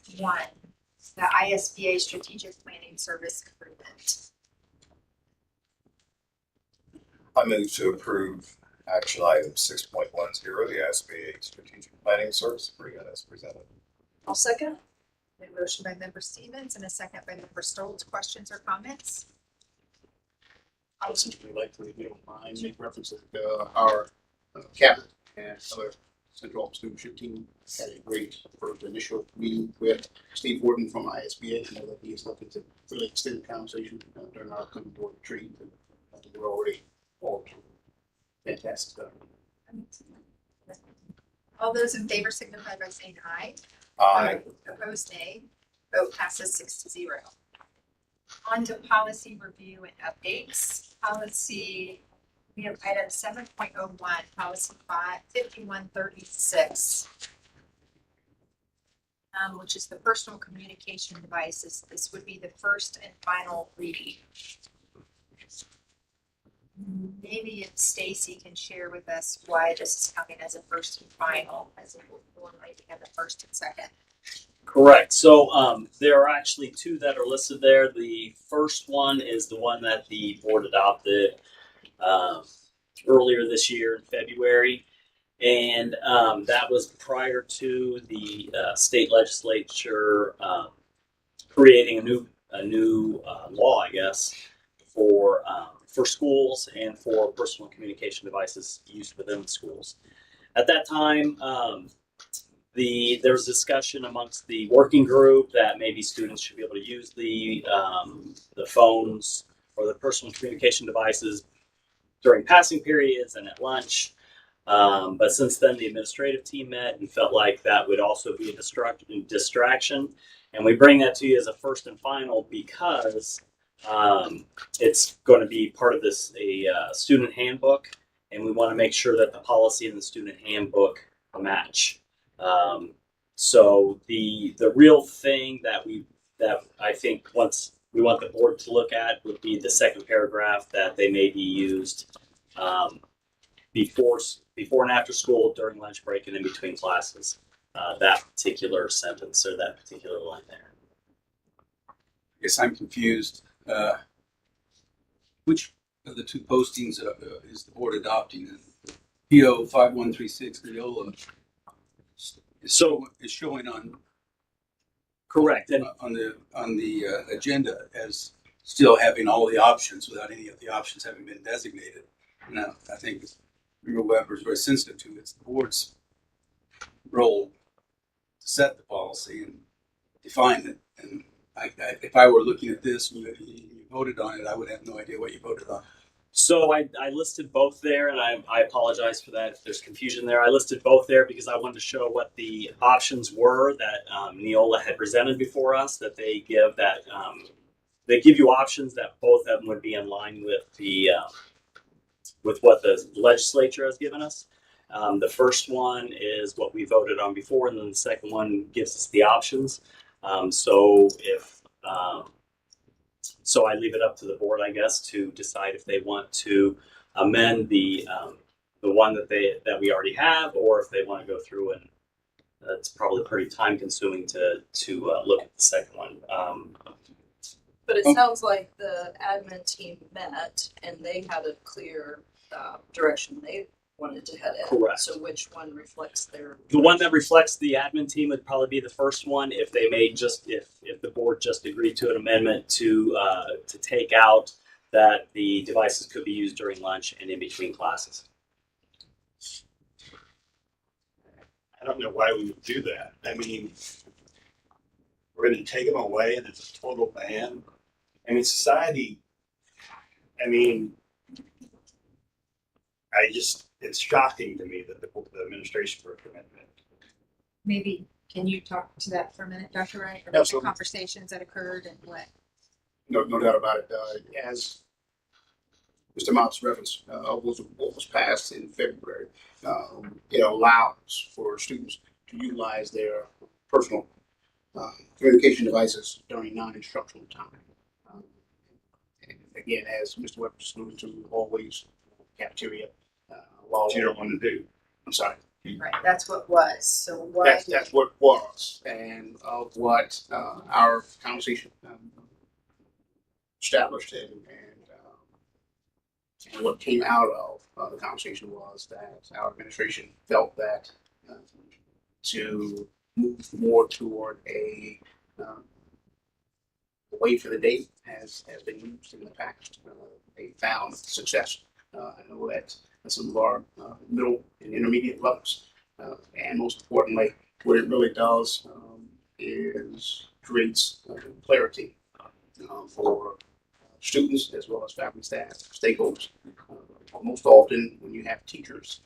the ISBA strategic planning service improvement. I move to approve action item 6.10, the SBA strategic planning service agreement as presented. I'll second. A motion by member Stevens and a second by member Stoltz. Questions or comments? I would simply like to, if you don't mind, make reference to our cabinet and other central office leadership team had a great first initial meeting with Steve Horton from ISBA. I know that he is looking to really extend the conversation during our coming board retreat. And I think we're already all fantastic stuff. All those in favor signify by saying aye. Aye. Opposed, nay. Vote passes 6-0. On to policy review and updates. Policy, we have item 7.01, policy 5136. which is the personal communication devices. This would be the first and final reading. Maybe if Stacy can share with us why this is coming as a first and final, as it will maybe have the first and second. Correct. So there are actually two that are listed there. The first one is the one that the board adopted earlier this year in February, and that was prior to the state legislature creating a new law, I guess, for schools and for personal communication devices used within the schools. At that time, there was discussion amongst the working group that maybe students should be able to use the phones or the personal communication devices during passing periods and at lunch. But since then, the administrative team met and felt like that would also be a distraction. And we bring that to you as a first and final because it's going to be part of a student handbook, and we want to make sure that the policy in the student handbook match. So the real thing that I think once we want the board to look at would be the second paragraph, that they may be used before and after school, during lunch break, and in between classes. That particular sentence or that particular line there. I guess I'm confused. Which of the two postings is the board adopting? PO 5136 Neola is showing on correct and on the agenda as still having all the options without any of the options having been designated. Now, I think Member Weber is very sensitive to it's the board's role to set the policy and define it. And if I were looking at this and you voted on it, I would have no idea what you voted on. So I listed both there, and I apologize for that if there's confusion there. I listed both there because I wanted to show what the options were that Neola had presented before us, that they give they give you options that both of them would be in line with what the legislature has given us. The first one is what we voted on before, and then the second one gives us the options. So I leave it up to the board, I guess, to decide if they want to amend the one that we already have, or if they want to go through and it's probably pretty time consuming to look at the second one. But it sounds like the admin team met and they had a clear direction they wanted to head in. Correct. So which one reflects their? The one that reflects the admin team would probably be the first one. If they made if the board just agreed to an amendment to take out that the devices could be used during lunch and in between classes. I don't know why we would do that. I mean, we're going to take them away and it's a total ban. I mean, society, I mean, it's shocking to me that the administration recommended it. Maybe, can you talk to that for a minute, Dr. Wright? Or the conversations that occurred and what? No doubt about it. As Mr. Mott's reference was what was passed in February. It allows for students to utilize their personal communication devices during non-instructional time. And again, as Mr. Webb just alluded to, always cafeteria. While What you don't want to do. I'm sorry. Right, that's what was. So why? That's what was, and of what our conversation established, and what came out of the conversation was that our administration felt that to move more toward a way for the day has been used in the past. They found success. I know that some of our middle and intermediate levels, and most importantly, what it really does is creates clarity for students as well as family, staff, stakeholders. Most often, when you have teachers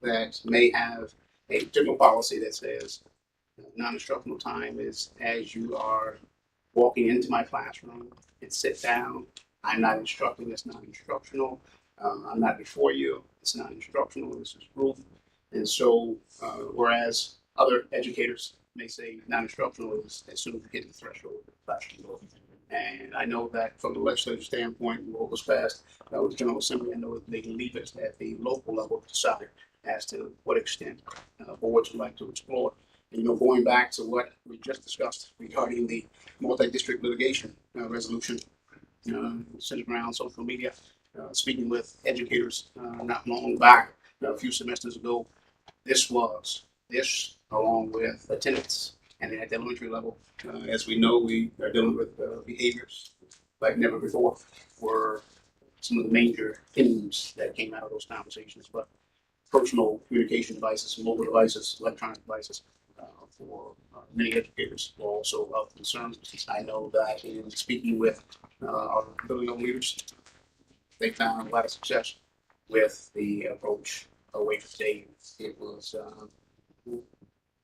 that may have a particular policy that says non-instructional time is as you are walking into my classroom and sit down. I'm not instructing, it's not instructional. I'm not before you, it's not instructional, this is proof. And so, whereas other educators they say non-instructional is as soon as we hit the threshold of the classroom. And I know that from the legislative standpoint, what was passed with the General Assembly, I know that they can leave it at the local level to decide as to what extent boards would like to explore. And, going back to what we just discussed regarding the multi-district litigation resolution, sitting around social media, speaking with educators not long back, a few semesters ago, this along with attendance and at the elementary level, as we know, we are dealing with behaviors like never before, were some of the major themes that came out of those conversations. But personal communication devices, mobile devices, electronic devices, for many educators were also of concern. I know that in speaking with our building leaders, they found a lot of success with the approach away from dating. It was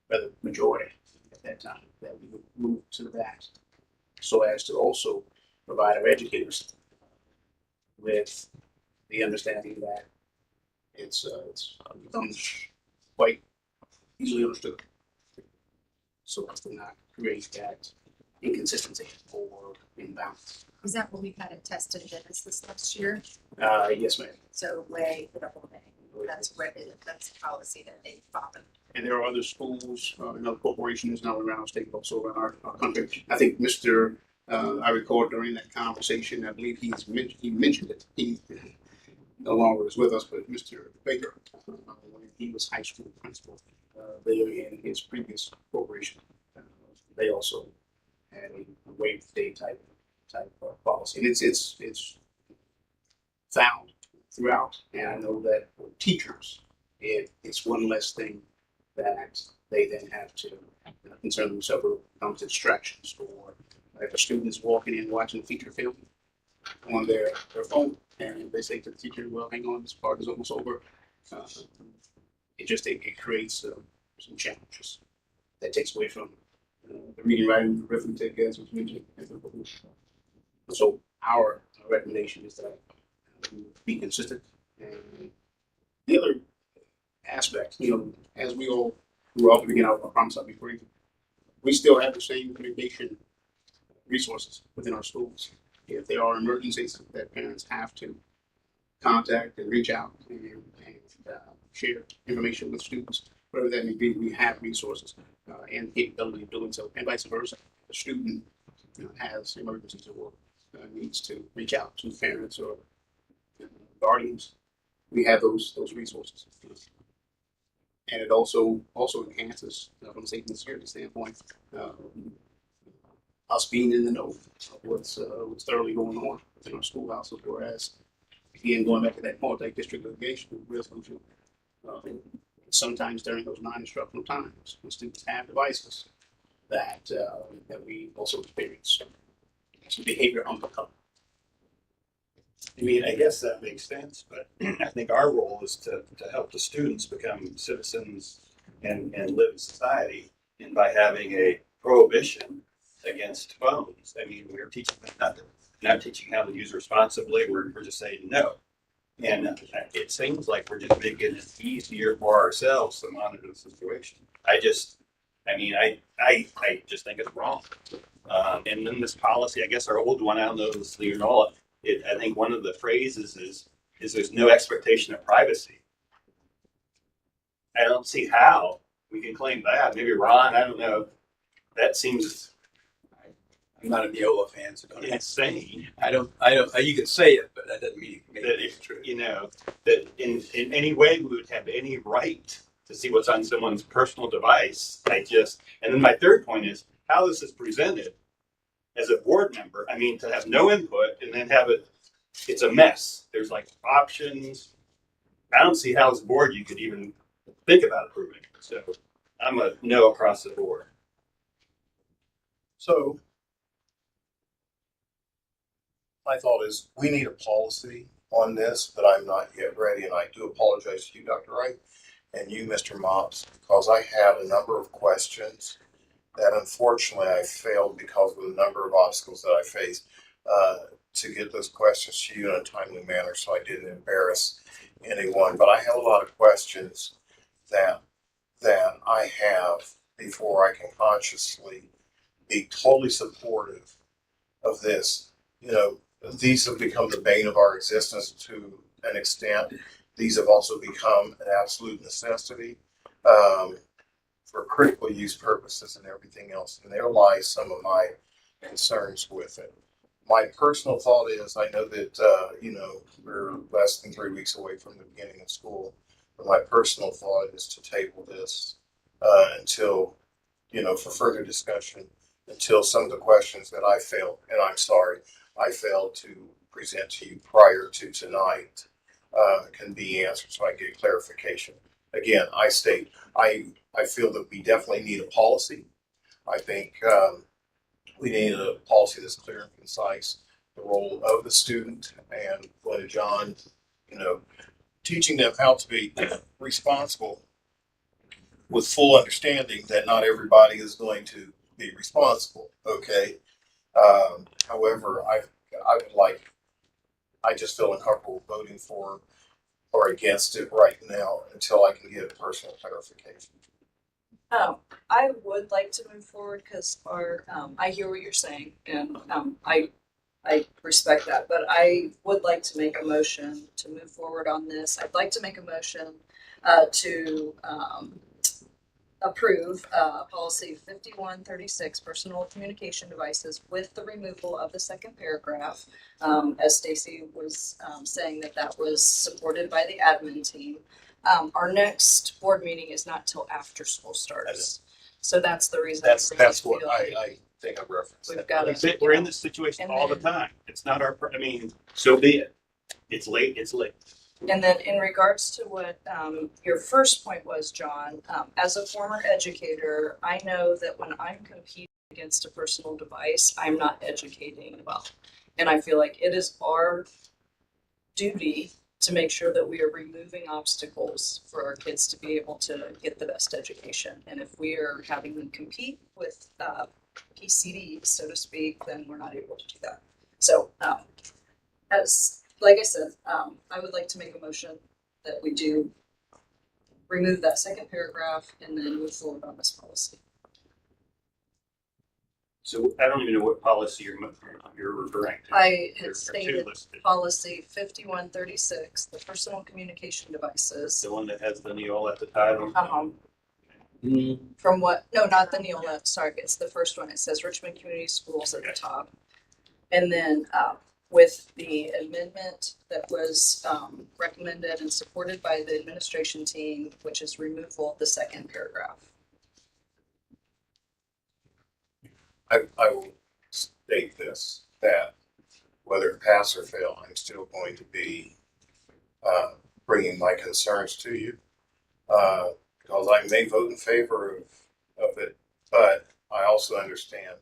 rather majority at that time that we would move to that, so as to also provide our educators with the understanding that it's becomes quite easily understood, so as to not create that inconsistency or imbalance. Is that what we had it tested in this last year? Yes, ma'am. So way for the whole thing. That's that's a policy that they followed. And there are other schools and other corporations not only around our state, but also around our country. I think Mr. I recall during that conversation, I believe he mentioned it. He no longer is with us, but Mr. Baker, when he was high school principal there in his previous corporation, they also had a waive day type of policy, and it's found throughout. And I know that for teachers, it's one less thing that they then have to concern themselves with when it comes to distractions, or if a student is walking in watching a feature film on their phone and they say to the teacher, well, hang on, this part is almost over. It creates some challenges that takes away from the reading, writing, arithmetic, as was mentioned. So our recommendation is that we be consistent. And the other aspect, as we all grew up, again, I promise I'll be brief, we still have the same communication resources within our schools. If there are emergencies that parents have to contact and reach out and share information with students, whatever that may be, we have resources and the capability of doing so, and vice versa. The student has emergencies or needs to reach out to parents or guardians. We have those resources, and it also enhances from a safety and security standpoint us being in the know of what's thoroughly going on within our schoolhouses. Whereas, again, going back to that multi-district litigation resolution, sometimes during those non-instructional times, when students have devices, that we also experience some behavior undercover. I mean, I guess that makes sense, but I think our role is to help the students become citizens and live in society. And by having a prohibition against phones, I mean, we're teaching them not teaching how to use responsibly. We're just saying no. And it seems like we're just making it easier for ourselves to monitor the situation. I just think it's wrong. And then this policy, I guess our old one, I don't know, is I think one of the phrases is there's no expectation of privacy. I don't see how we can claim that. Maybe Ron, I don't know. That seems I'm not a Neola fan, so don't insane. I don't. You can say it, but that doesn't mean That true. That in any way we would have any right to see what's on someone's personal device. And then my third point is how this is presented as a board member. I mean, to have no input and then it's a mess. There's like options. I don't see how as a board you could even think about approving it. So I'm a no across the board. So my thought is we need a policy on this, but I'm not yet ready. And I do apologize to you, Dr. Wright, and you, Mr. Mops, because I have a number of questions that unfortunately I failed because of the number of obstacles that I faced to get those questions to you in a timely manner, so I didn't embarrass anyone. But I have a lot of questions that I have before I can consciously be totally supportive of this. You know, these have become the bane of our existence to an extent. These have also become an absolute necessity for critical use purposes and everything else. And there lies some of my concerns with it. My personal thought is, I know that, we're less than 3 weeks away from the beginning of school, but my personal thought is to table this until, for further discussion, until some of the questions that I failed, and I'm sorry, I failed to present to you prior to tonight can be answered so I get clarification. Again, I state, I feel that we definitely need a policy. I think we need a policy that's clear and concise, the role of the student, and what John, teaching them how to be responsible with full understanding that not everybody is going to be responsible. Okay. However, I just feel uncomfortable voting for or against it right now until I can get personal clarification. I would like to move forward because I hear what you're saying, and I respect that, but I would like to make a motion to move forward on this. I'd like to make a motion to approve policy 5136, personal communication devices, with the removal of the second paragraph. As Stacy was saying, that was supported by the admin team. Our next board meeting is not till after school starts. So that's the reason. That's what I think I referenced. We've got to. We're in this situation all the time. It's not our, so be it. It's late, it's late. And then in regards to what your first point was, John, as a former educator, I know that when I'm competing against a personal device, I'm not educating well. And I feel like it is our duty to make sure that we are removing obstacles for our kids to be able to get the best education. And if we are having them compete with PCD, so to speak, then we're not able to do that. So like I said, I would like to make a motion that we do remove that second paragraph and then move forward on this policy. So I don't even know what policy you're referring to. I There are had two stated listed. policy 5136, the personal communication devices. The one that has the Neol at the title. From what? No, not the Neola. Sorry, it's the first one. It says Richmond Community Schools at the top, and then with the amendment that was recommended and supported by the administration team, which is removal of the second paragraph. I will state this, that whether pass or fail, I'm still going to be bringing my concerns to you because I may vote in favor of it, but I also understand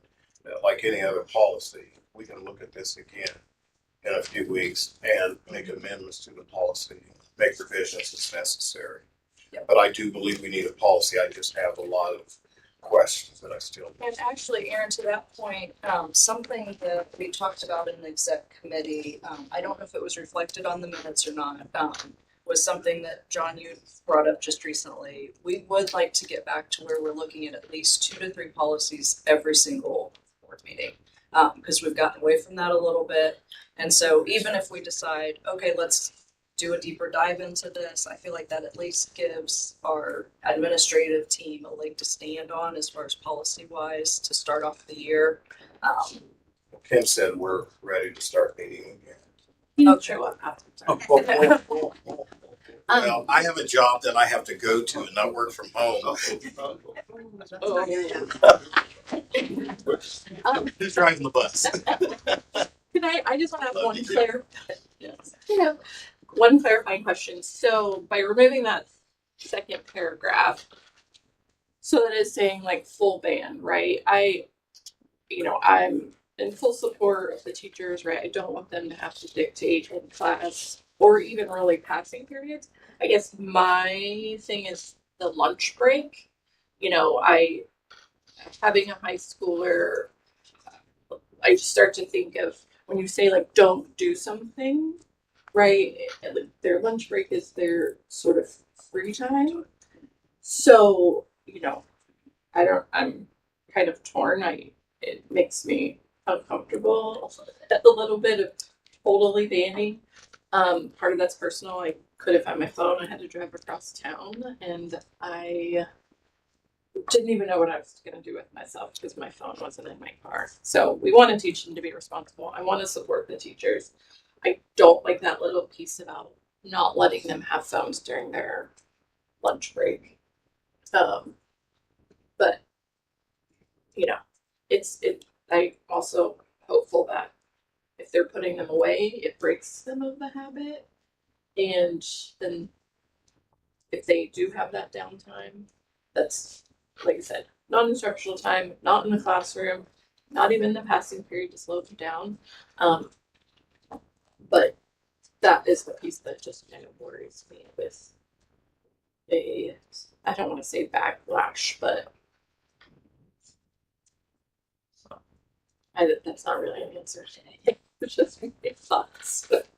that, like any other policy, we can look at this again in a few weeks and make amendments to the policy, make revisions as necessary. Yep. But I do believe we need a policy. I just have a lot of questions that I still. And actually, Aaron, to that point, something that we talked about in the exec committee, I don't know if it was reflected on the minutes or not, was something that John, you brought up just recently. We would like to get back to where we're looking at least 2 to 3 policies every single board meeting, because we've gotten away from that a little bit. And so even if we decide, okay, let's do a deeper dive into this, I feel like that at least gives our administrative team a leg to stand on as far as policy wise to start off the year. Kim said we're ready to start meeting again. Okay. Well, I have a job that I have to go to and not work from home. Who's driving the bus? Can I just want to have one clarifying question. So by removing that second paragraph, so that is saying like full ban, right? I'm in full support of the teachers, right? I don't want them to have to dictate in class or even really passing periods. I guess my thing is the lunch break. Having a high schooler, I just start to think of when you say like don't do something, right? Their lunch break is their sort of free time. So, I'm kind of torn. It makes me uncomfortable a little bit of totally banning. Part of that's personal. I couldn't find my phone. I had to drive across town, and I didn't even know what I was going to do with myself because my phone wasn't in my car. So we want to teach them to be responsible. I want to support the teachers. I don't like that little piece about not letting them have phones during their lunch break. But you know, I'm also hopeful that if they're putting them away, it breaks them of the habit. And then if they do have that downtime, that's, like I said, non-instructional time, not in the classroom, not even the passing period to slow them down. But that is the piece that just kind of worries me with I don't want to say backlash, but that's not really an answer to anything. It's just my thoughts. But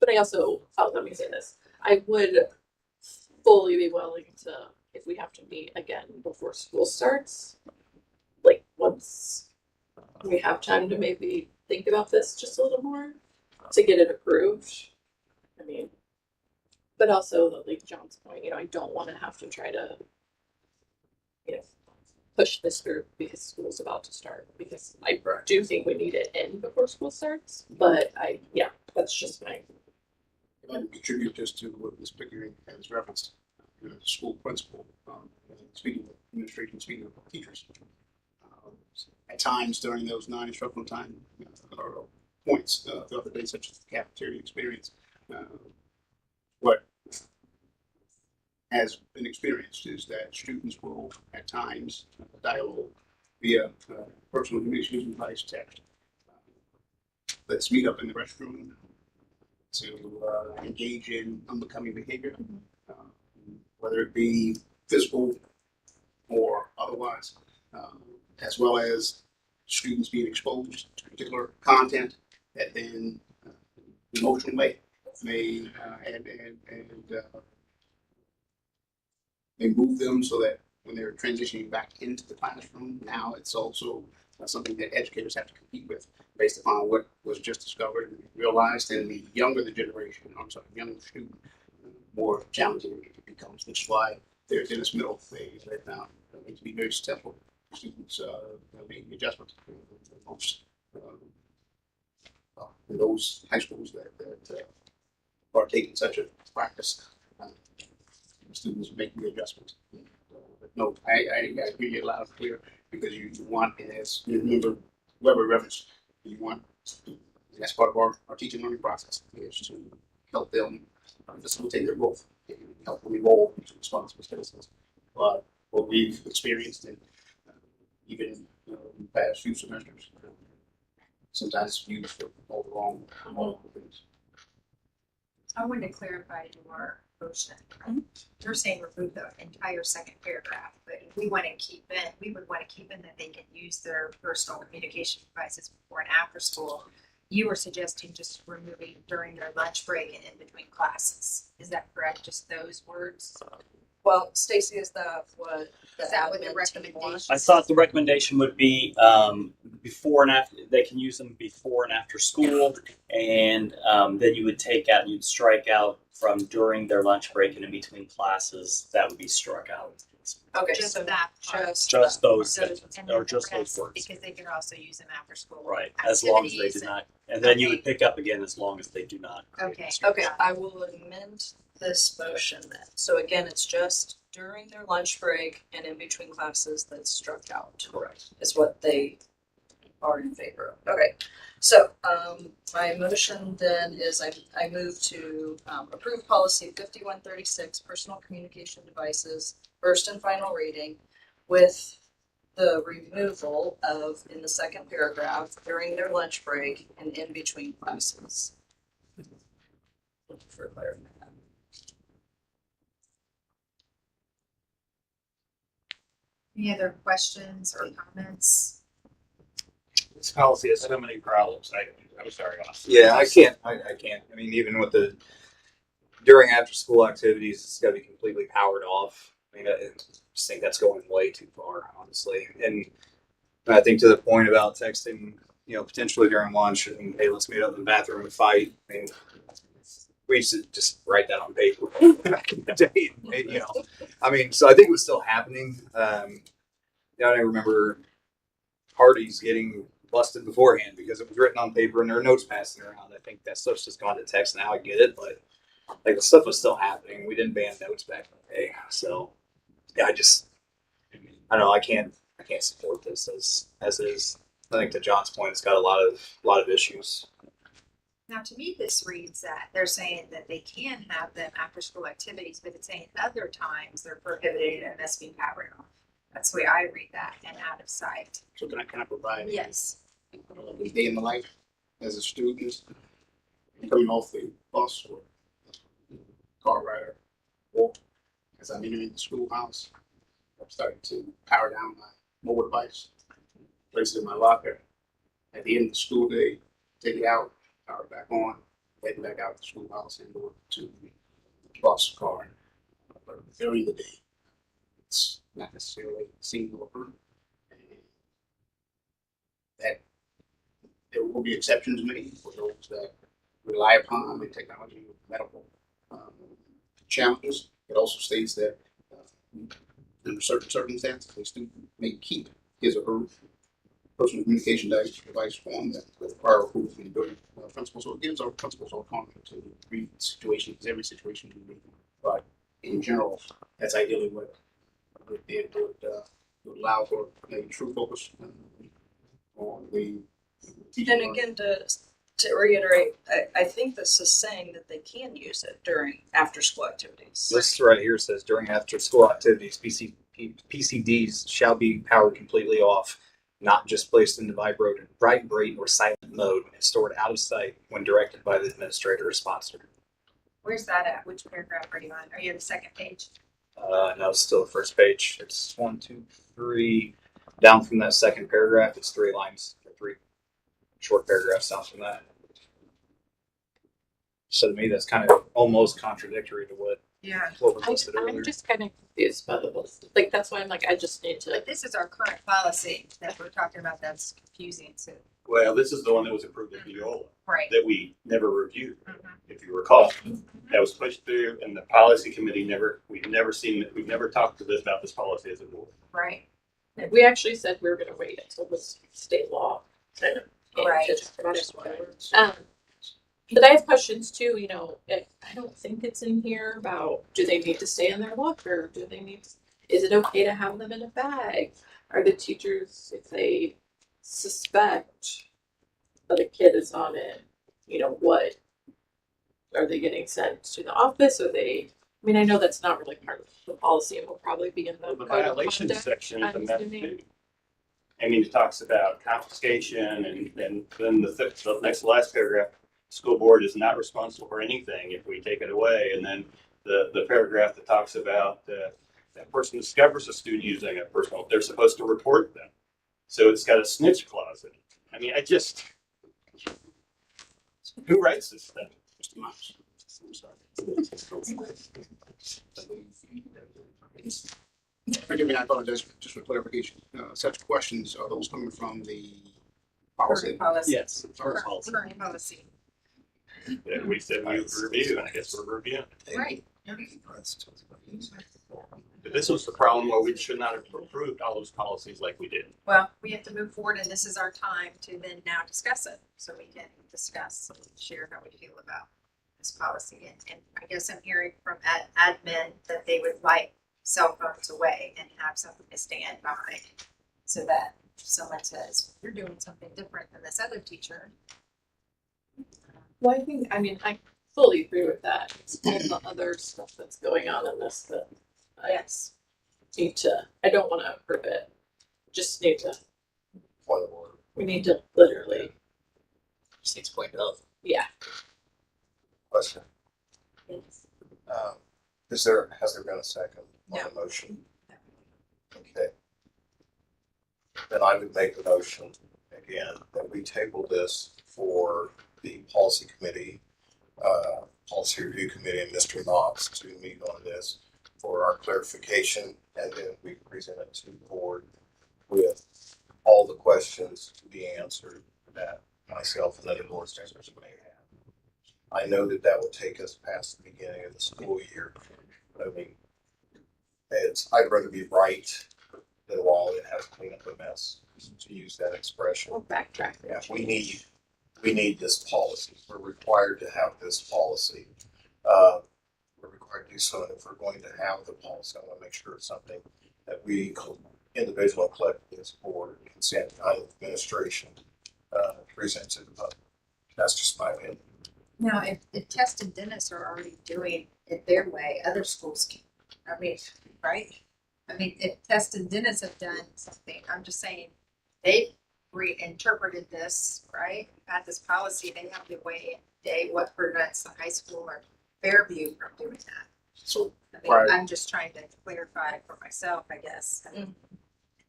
I also, let me say this. I would fully be willing to, if we have to meet again before school starts, like once we have time to maybe think about this just a little more to get it approved. I mean, but also, like John's point, I don't want to have to try to, push this through because school's about to start. Because I do think we need it in before school starts. But that's just my. I would contribute just to what Ms. Pickering has referenced. The school principal, speaking of administration, speaking of teachers. At times during those non-instructional time or points throughout the day, such as the cafeteria experience, what has been experienced is that students will at times dialogue via personal communication device text. Let's meet up in the restroom to engage in unbecoming behavior, whether it be physical or otherwise, as well as students being exposed to particular content that then emotionally may they move them so that when they're transitioning back into the classroom, now it's also something that educators have to compete with based upon what was just discovered and realized. And the younger the generation, younger student, more challenging it becomes, which is why there's in this middle phase right now. It needs to be very simple. Students making adjustments. Most in those high schools that are taking such a practice, students making the adjustments. No, I hear you loud and clear because you want, as you remember, Weber referenced, you want, that's part of our teaching learning process, is to help them facilitate their growth and help them evolve into responsible citizens. But what we've experienced in even the past few semesters, sometimes it's used for all the wrong things. I wanted to clarify your motion. You're saying remove the entire second paragraph, but if we want to keep in, we would want to keep in that they can use their personal communication devices before and after school. You were suggesting just removing during their lunch break and in between classes. Is that correct? Just those words? Well, Stacy, is that what Is that what the admin team recommendation? wants? I thought the recommendation would be before and after. They can use them before and after school, and then you would you'd strike out from during their lunch break and in between classes. That would be struck out. Okay, Just so that part. Just those, And then or just the those rest, words. because they could also use them after school. Right, as long as they activities do not, and then you would okay. pick up again as long as they do not. Okay. Okay, I will amend this motion then. So again, it's just during their lunch break and in between classes that's struck out. Correct. Is what they are in favor of. Okay, so my motion then is I move to approve policy 5136, personal communication devices, first and final reading, with the removal of, in the second paragraph, during their lunch break and in between classes. For clarity. Any other questions or comments? This policy has so many problems. I'm sorry, Austin. Yeah, I can't. I mean, even with the during after school activities, it's got to be completely powered off. I mean, just think that's going way too far, honestly. And I think to the point about texting, potentially during lunch and hey, let's meet up in the bathroom and fight. I mean, we used to just write that on paper back in the day. I mean, so I think it was still happening. I remember parties getting busted beforehand because it was written on paper and there were notes passing around. I think that stuff's just gone to text now. I get it, but like the stuff was still happening. We didn't ban notes back in the day, so yeah, I don't know. I can't support this as is. I think to John's point, it's got a lot of issues. Now, to me, this reads that they're saying that they can have them after school activities, but it's saying other times they're prohibited and must be powered off. That's the way I read that, and out of sight. So can I provide Yes. a day in the life as a student coming off the bus or car rider, or as I'm entering the schoolhouse, I'm starting to power down my mobile device, place it in my locker. At the end of the school day, take it out, power it back on, head back out the schoolhouse and go to the bus car. But during the day, it's not necessarily seen or heard. That there will be exceptions made for those that rely upon the technology of medical challenges. It also states that under certain circumstances, a student may keep his or her personal communication device on that with prior approval from the building principal. So it gives our principals autonomy to read situations, every situation to read. But in general, that's ideally what it would allow for a true focus on the teaching. And again, to reiterate, I think this is saying that they can use it during after school activities. This right here says during after school activities, PCDs shall be powered completely off, not just placed in the vibrate or silent mode, and stored out of sight when directed by the administrator or sponsor. Where's that at? Which paragraph are you on? Are you on the second page? No, it's still the first page. It's 1, 2, 3. Down from that second paragraph, it's 3 lines, or 3 short paragraphs down from that. So to me, that's kind of almost contradictory to what was listed earlier. I'm just kind of confused by the list. Like, that's why I'm like, I just need to. But this is our current policy that we're talking about. That's confusing. So, Well, this is the one that was approved at Viola right. that we never reviewed, Mhm. if you recall. That was pushed through, and the policy committee we've never talked to this about this policy as a board. Right. We actually said we were going to wait until this state law kind of came Right. to talk about it. But I have questions too. I don't think it's in here about do they need to stay in their locker? Is it okay to have them in a bag? Are the teachers, if they suspect that a kid is on it, what are they getting sent to the office? I know that's not really part of the policy and will probably be in the The code of violation conduct, section is I'm a mess assuming. too. It talks about confiscation, and then the next last paragraph, school board is not responsible for anything if we take it away. And then the paragraph that talks about that person discovers a student using a personal, they're supposed to report them. So it's got a snitch clause in it. Who writes this stuff? Mr. Miles. I'm sorry. Forgive me, I apologize just for clarification. Such questions, are those coming from the policy? Current policy. Yes. Current policy. That we said we would review, and I guess we're reviewing. Right. But this was the problem where we should not have approved all those policies like we did. Well, we have to move forward, and this is our time to then now discuss it, so we can discuss and share how we feel about this policy. And I guess I'm hearing from admin that they would like cell phones away and have something to stand behind, so that if someone says you're doing something different than this other teacher. Well, I fully agree with that. It's all the other stuff that's going on in this that Yes. I don't want to approve it. Just need to, Point of order. we need to literally, Just needs to point it out. yeah. Question. Has there been a second on No. the motion? Okay. Then I would make the motion again that we table this for the policy committee, policy review committee and Mr. Knox to meet on this for our clarification, and then we present it to the board with all the questions to be answered that myself and other board members may have. I know that that would take us past the beginning of the school year. I mean, I'd rather be right than wrong and have to clean up a mess, to use that expression. We'll backtrack. Yeah, we need this policy. We're required to have this policy. We're required to do so, and if we're going to have the policy, I want to make sure it's something that we individual and collectively as a board, consent administration, present to the public. That's just my opinion. Now, if Test and Dennis are already doing it their way, other schools can, I mean, right? I mean, if Test and Dennis have done something, I'm just saying, they've reinterpreted this, right? Got this policy, they have the way, what prevents the high school or Fairview from doing that. So I mean, Right. I'm just trying to clarify for myself, I guess.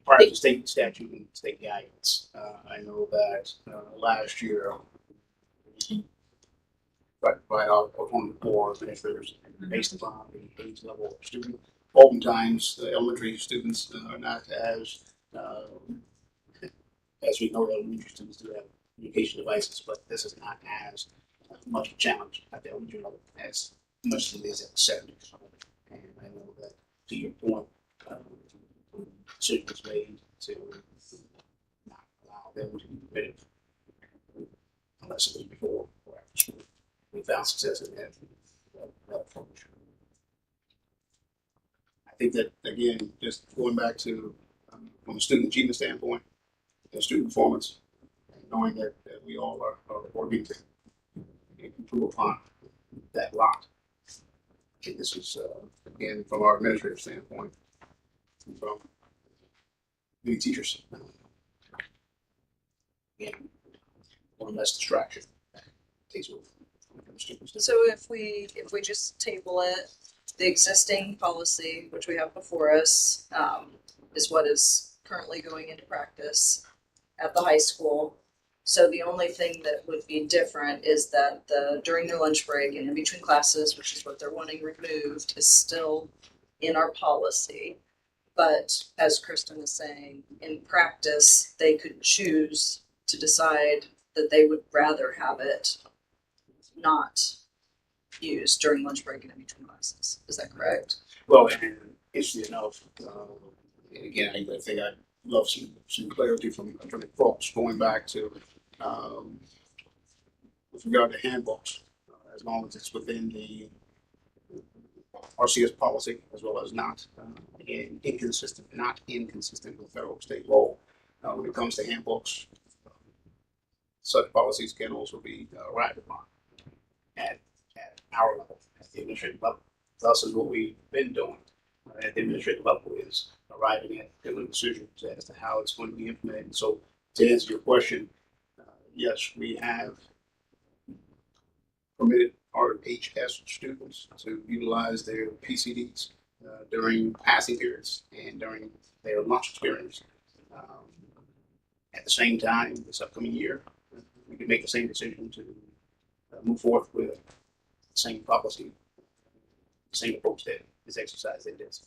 prior to state statute and state guidance, I know that last year, by our on the board administrators, based upon the age level of student, oftentimes the elementary students are not as we know, the elementary students do have communication devices, but this is not as much a challenge at the elementary level as much as it is at the secondary level. And I know that, to your point, decision was made to not allow them to be admitted unless it was before or after school. We found success in that approach. I think that, again, just going back to from a student achievement standpoint, and student performance, and knowing that we all are working to improve upon that lot. I think this is, again, from our administrative standpoint, from many teachers. Again, one less distraction. Takes away from the students. So if we just table it, the existing policy, which we have before us, is what is currently going into practice at the high school. So the only thing that would be different is that during their lunch break and in between classes, which is what they're wanting removed, is still in our policy. But as Kristen is saying, in practice, they could choose to decide that they would rather have it not used during lunch break and in between classes. Is that correct? Well, and interestingly enough, and again, I think I'd love some clarity from Attorney Frost going back to with regard to handbooks, as long as it's within the RCS policy as well as not not inconsistent with federal state law. When it comes to handbooks, such policies can also be arrived upon at our level, at the administrative level. Thus is what we've been doing at the administrative level, is arriving at different decisions as to how it's going to be implemented. So to answer your question, yes, we have permitted our HS students to utilize their PCDs during passing periods and during their lunch experience. At the same time, this upcoming year, we can make the same decision to move forth with the same policy, the same approach that is exercised in this.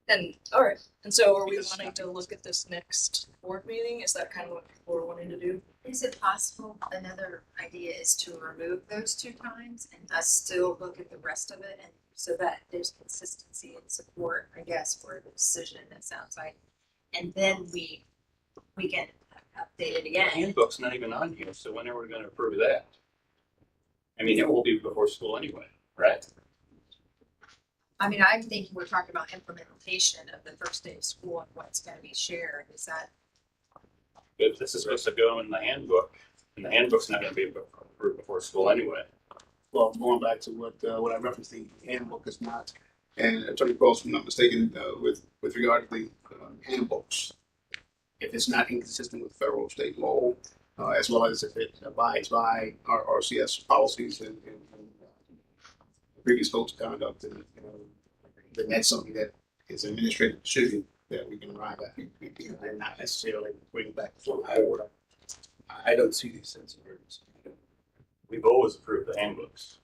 And all right. And so are we wanting to look at this next board meeting? Is that kind of what we're wanting to do? Is it possible, another idea is to remove those 2 times and us still look at the rest of it, and so that there's consistency and support, I guess, for the decision, it sounds like. And then we can update it The again. handbook's not even on here, so when are we gonna approve that? I mean, it will be before school anyway, right? I mean, I'm thinking we're talking about implementation of the first day of school and what's gonna be shared, is that? If this is supposed to go in the handbook, and the handbook's not gonna be approved before school anyway. Well, going back to what I referenced, the handbook is not, and Attorney Cross, if I'm not mistaken, with regard to the handbooks, if it's not inconsistent with federal or state law, as well as if it abides by our RCS policies and previous codes of conduct, and then that's something that is an administrative decision that we can arrive at, and not necessarily bring back before the board. I don't see these sense of urgency. We've always approved the handbooks.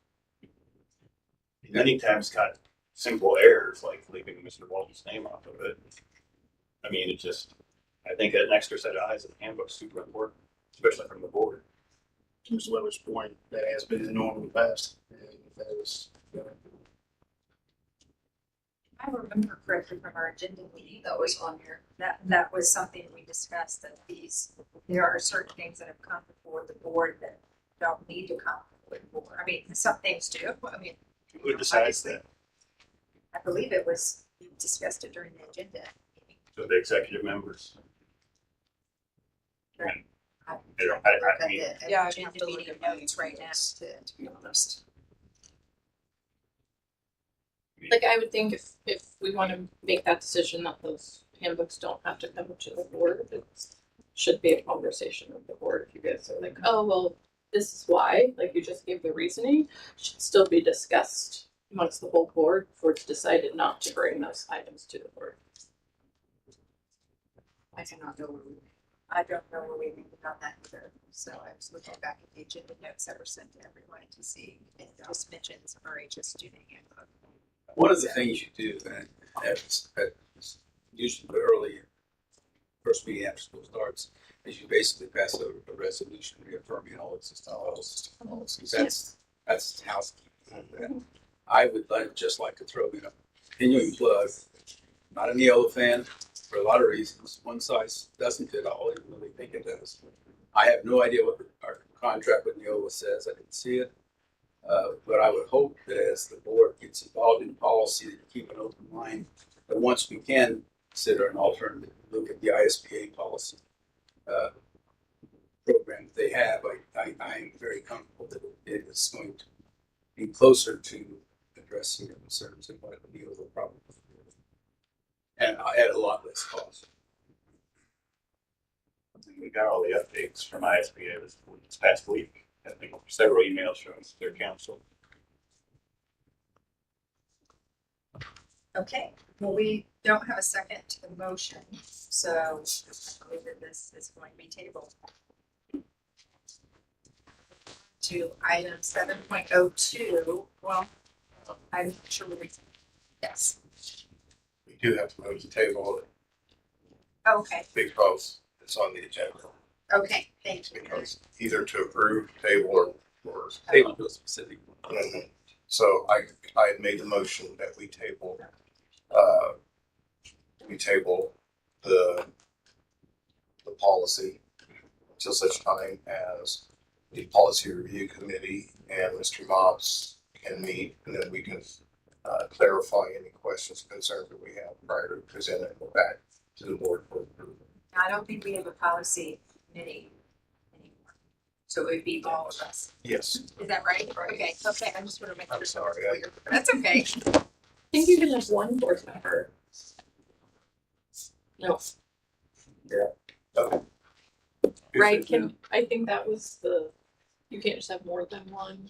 Many times got simple errors like leaving Mr. Walton's name off of it. I mean, it just, I think an extra set of eyes in the handbook is super important, especially from the board. To Mr. Weber's point, that has been the norm in the past. And that is, I remember correctly from our agenda meeting that was on here, that was something we discussed, that there are certain things that have come before the board that don't need to come before the board. I mean, some things do, I mean. Who decides that? I believe it was, we discussed it during the agenda meeting. So the executive members. Right. I mean, Yeah, I'd have Agenda to look meeting at my notes right now to be honest. Like I would think if we want to make that decision that those handbooks don't have to come to the board, it should be a conversation with the board. If you guys are like, oh well, this is why, like you just gave the reasoning, should still be discussed amongst the whole board before it's decided not to bring those items to the board. I do not know where we, I don't know where we ended on that either. So I was looking back at the agenda notes that were sent to everyone to see if it just mentions RHS student handbook. One of the things you do, and that's usually early, first meeting after school starts, is you basically pass a resolution reaffirming all existing policies. That's housekeeping. I would just like to throw in a continuing plug. Not a Neola fan for a lot of reasons. One size doesn't fit all. I really think it does. I have no idea what our contract with Neola says. I didn't see it. But I would hope that as the board gets involved in policy, that you keep an open mind. That once we can consider an alternative, look at the ISBA policy program that they have, I am very comfortable that it is going to be closer to addressing your concerns than what the Neola probably would. And at a lot less cost. we got all the updates from ISBA this past week. I think several emails from their council. Okay, well, we don't have a second to the motion, so I believe that this is going to be tabled. To item 7.02, well, I'm not sure we, yes, We do have to move the table okay, because it's on the agenda. okay, thank you. Because either to approve, table, or Table to a specific one. So I had made the motion that we table the policy until such time as the policy review committee and Mr. Motts can meet, and then we can clarify any questions, concerns that we have prior to presenting it back to the board for approval. I don't think we have a policy committee anymore, so it would be all of us. Yes. Is that right? Okay, okay, I just want to make sure. I'm sorry. That's okay. I think you can have one board member. No. Okay. Right, I think that was you can't just have more than one,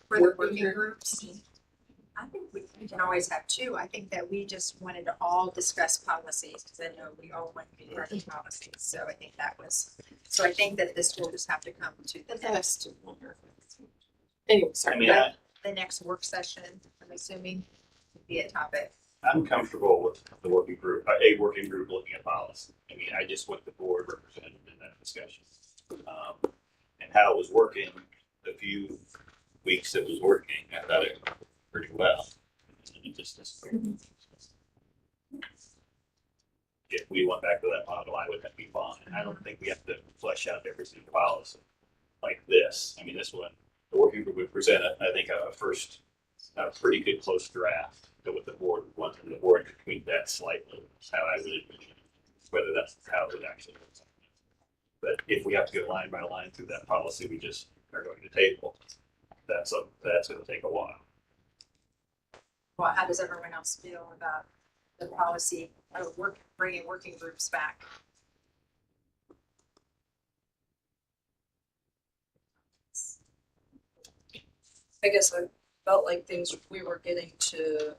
For the working groups, I think we can always have two. I think that we just wanted to all discuss policies, because I know we all want to be part of policies, so I think I think that this will just have to come to the next. Anyway, I sorry. mean, The next work session, I'm assuming, would be a topic. I'm comfortable with the working group, a working group looking at policy. I mean, I just want the board represented in that discussion. And how it was working, the few weeks it was working, I thought it worked pretty well. It just if we went back to that model, I would be fine. I don't think we have to flesh out every single policy like this. I mean, this one, the working group would present, I think, a pretty good close draft to what the board wants, and the board could tweak that slightly. That's how I would envision it, whether that's how it would actually work. But if we have to go line by line through that policy, we just are going to table. That's going to take a while. Well, how does everyone else feel about the policy of bringing working groups back? I guess I felt like we were getting to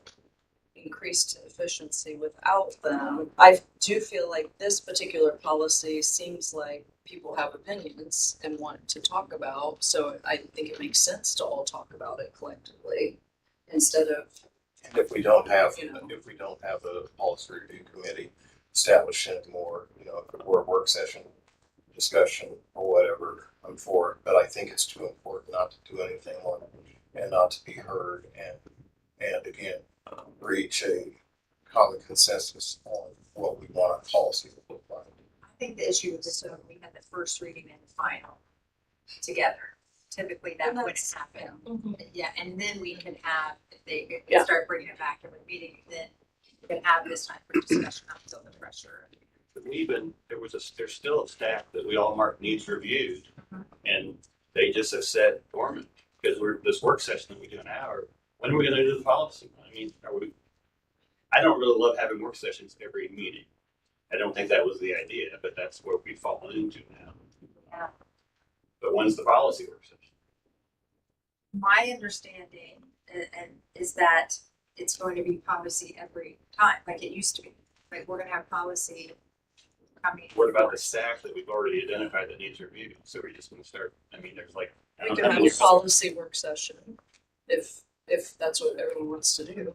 increased efficiency without them. I do feel like this particular policy seems like people have opinions and want to talk about, so I think it makes sense to all talk about it collectively instead of And if we don't have, You know. if we don't have a policy review committee establishing more, if it were a work session discussion or whatever, I'm for it. But I think it's too important not to do anything on it and not to be heard and again, reach a common consensus on what we want our policy to look like. I think the issue was just when we had the first reading and the final together. Typically that And would that's- happen. Yeah, and then we can have, if they could Yeah. start bringing it back every meeting, then we can have this time for discussion until the pressure. There's still a staff that we all mark needs reviewed, and they just have sat dormant because this work session that we do an hour. When are we going to do the policy? I mean, I don't really love having work sessions every meeting. I don't think that was the idea, but that's where we've fallen into now. Yeah. But when's the policy work session? My understanding is that it's going to be policy every time, like it used to be. Like we're gonna have policy coming. What about the staff that we've already identified that needs review? So we're just going to start. I mean, there's like. We could have a policy work session if that's what everyone wants to do.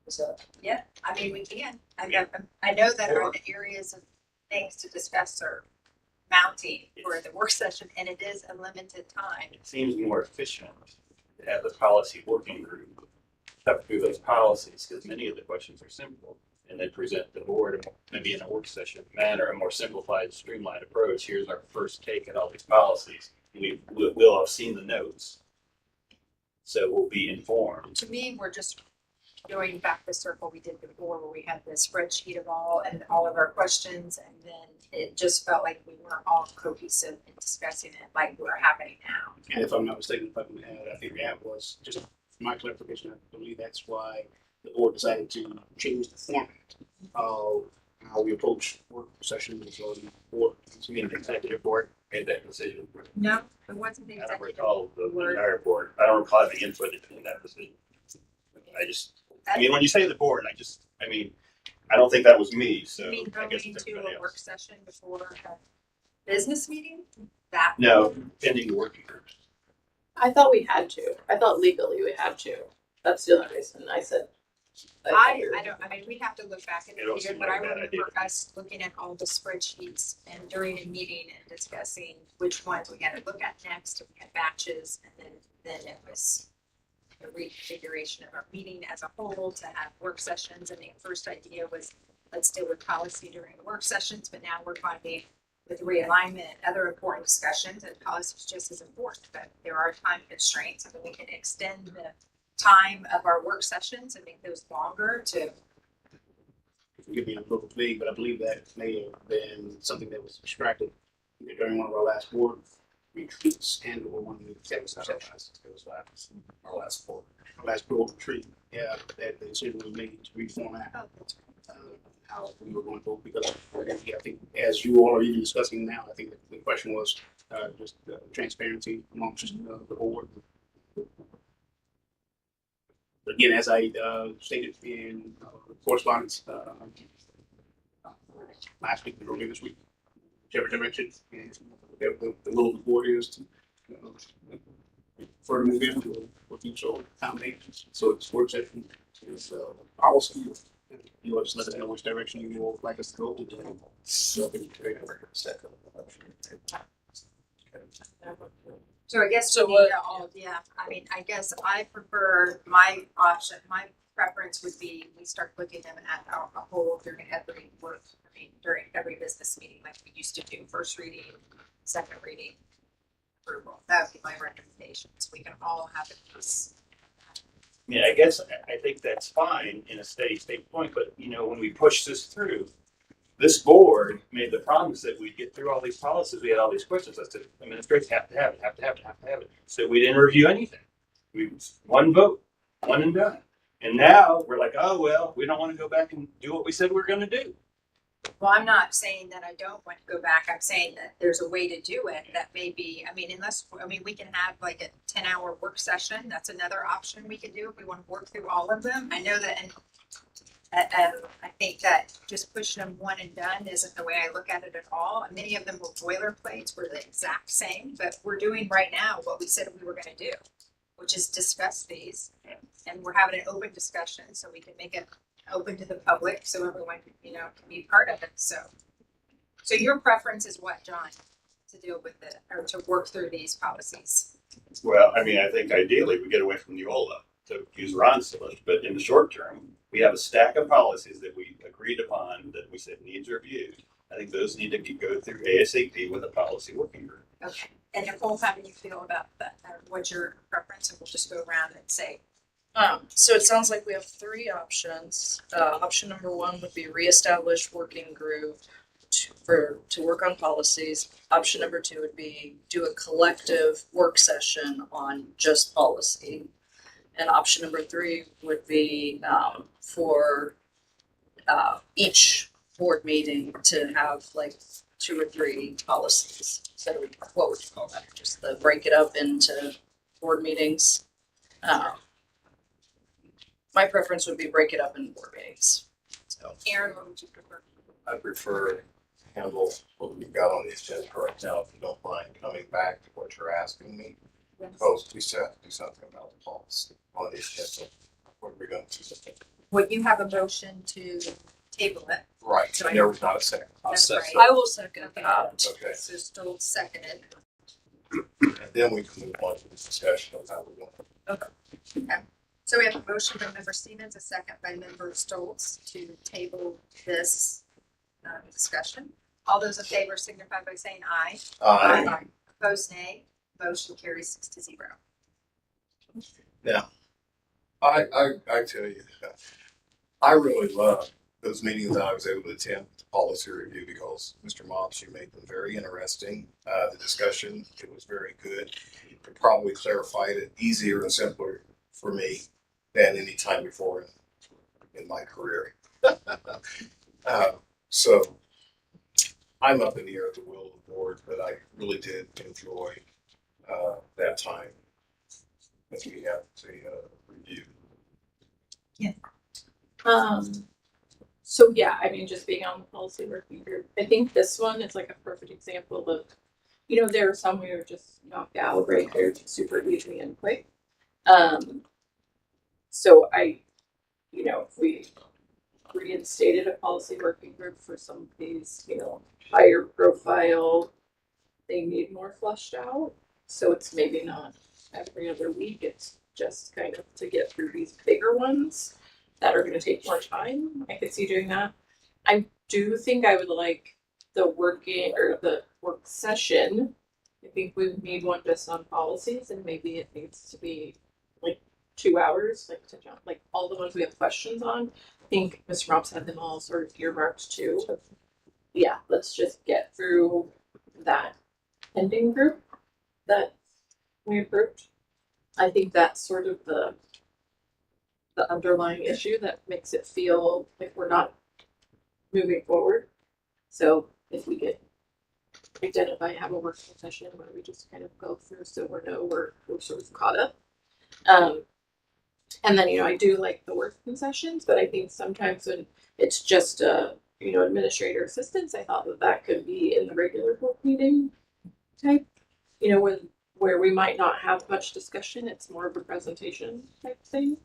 Is that? Yeah, I mean, we can. I know that our areas of things to discuss are mounting for the work session, and it is a limited time. It seems more efficient to have the policy working group step through those policies because many of the questions are simple and then present the board maybe in a work session manner, a more simplified, streamlined approach. Here's our first take at all these policies. We'll have seen the notes. So we'll be informed. To me, we're just going back the circle we did before where we had the spreadsheet of all of our questions, and then it just felt like we weren't all cohesive in discussing it like we're happening now. And if I'm not mistaken, if I can add, I think that was just for my clarification. I believe that's why the board decided to change the format of how we approach work sessions or the board. So the executive board made that decision. No, it wasn't the I don't executive. recall the board. entire board. I don't recall having input in that decision. I mean, when you say the board, I don't think that was me, so. You mean I going guess it's into everybody a work else. session before a business meeting? That. No, pending the working groups. I thought we had to. I thought legally we had to. That's the only reason I said. I mean, we'd have to look back at It don't the year, seem but I like a bad remember us looking at all the spreadsheets and during a meeting and discussing which ones we had to look at next, and we had batches, and then it was a reconfiguration of our meeting as a whole to have work sessions, and the first idea was, let's deal with policy during work sessions, but now we're finding with realignment and other important discussions, and policy is just as important, but there are time constraints, and we can extend the time of our work sessions and make those longer to. Forgive me, I'm a little vague, but I believe that may have been something that was extracted during one of our last board retreats and or one of the executive sessions. It was our last board retreat. Yeah, that the decision was made to reformat how we were going to, because I think as you all are even discussing now, I think the question was just transparency amongst the board. Again, as I stated in correspondence last week or earlier this week, whichever direction the will of the board is to further move into with each of accommodations. So it's work session is policy. You want to just let us know which direction you would like us to go. So I guess So we what- need to all, yeah, I mean, I guess I prefer my option, my preference would be we start looking at them at a whole during every work, during every business meeting like we used to do, first reading, second reading, approval. That would be my recommendations. We can all have it piece. Yeah, I guess I think that's fine in a steady state point, but when we push this through, this board made the promise that we'd get through all these policies. We had all these questions. I said, administrators have to have it. So we didn't review anything. One vote, one and done. And now we're like, oh, well, we don't want to go back and do what we said we were going to do. Well, I'm not saying that I don't want to go back. I'm saying that there's a way to do it that may be, we can have like a 10-hour work session. That's another option we could do if we want to work through all of them. I know that, and I think that just pushing them one and done isn't the way I look at it at all. Many of them were boilerplates, were the exact same, but we're doing right now what we said we were going to do, which is discuss these and we're having an open discussion, so we can make it open to the public, so everyone, you know, can be part of it, so. So your preference is what, John, to deal with it, or to work through these policies? Well, I mean, I think ideally we get away from Neola, to use Ron's solution, but in the short term, we have a stack of policies that we agreed upon that we said needs reviewed. I think those need to go through ASAP with a policy working group. Okay, and Nicole, how do you feel about that, what's your preference, and we'll just go around and say. So it sounds like we have three options. Option number one would be reestablish working group to work on policies. Option number two would be do a collective work session on just policy. And option number three would be for each board meeting to have like 2 or 3 policies. So what would you call that? Just break it up into board meetings. My preference would be break it up in board meetings. So Aaron, what would you prefer? I prefer to handle what we've got on the agenda right now, if you don't mind coming back to what you're asking me. Because we still have to do something about the policy on the agenda. What are we going to do? Would you have a motion to table it? Right, So I- there was not a second. That's right. I will second that. Okay, So still seconded. and then we can move on to the discussion of how we want. So we have a motion by member Stevens, a second by member Stoltz to table this discussion. All those in favor signify by saying aye. Opposed, nay. Motion carries 6-0. I tell you, I really love those meetings that I was able to attend, the policy review, because Mr. Mobs, you made them very interesting. The discussion, it was very good. It probably clarified it easier and simpler for me than any time before in my career. So I'm up in the air at the will of the board, but I really did enjoy that time that we had to review. So yeah, I mean, just being on the policy working group, I think this one is like a perfect example of, you know, there are some we were just knocked out, right? They're super easy and quick. So I, you know, if we reinstated a policy working group for some of these, you know, higher profile, they need more fleshed out. So it's maybe not every other week, it's just kind of to get through these bigger ones that are gonna take more time. I could see doing that. I do think I would like the working or the work session. I think we would need one just on policies, and maybe it needs to be like 2 hours, like to jump, like all the ones we have questions on. I think Mr. Robs had them all sort of earmarked too. Yeah, let's just get through that ending group that we approved. I think that's sort of the underlying issue that makes it feel like we're not moving forward. So if we could identify, have a working session where we just kind of go through so we know we're sort of caught up. And then, you know, I do like the working sessions, but I think sometimes when it's just you know, administrator assistance, I thought that could be in the regular board meeting type, you know, where we might not have much discussion, it's more of a presentation type thing.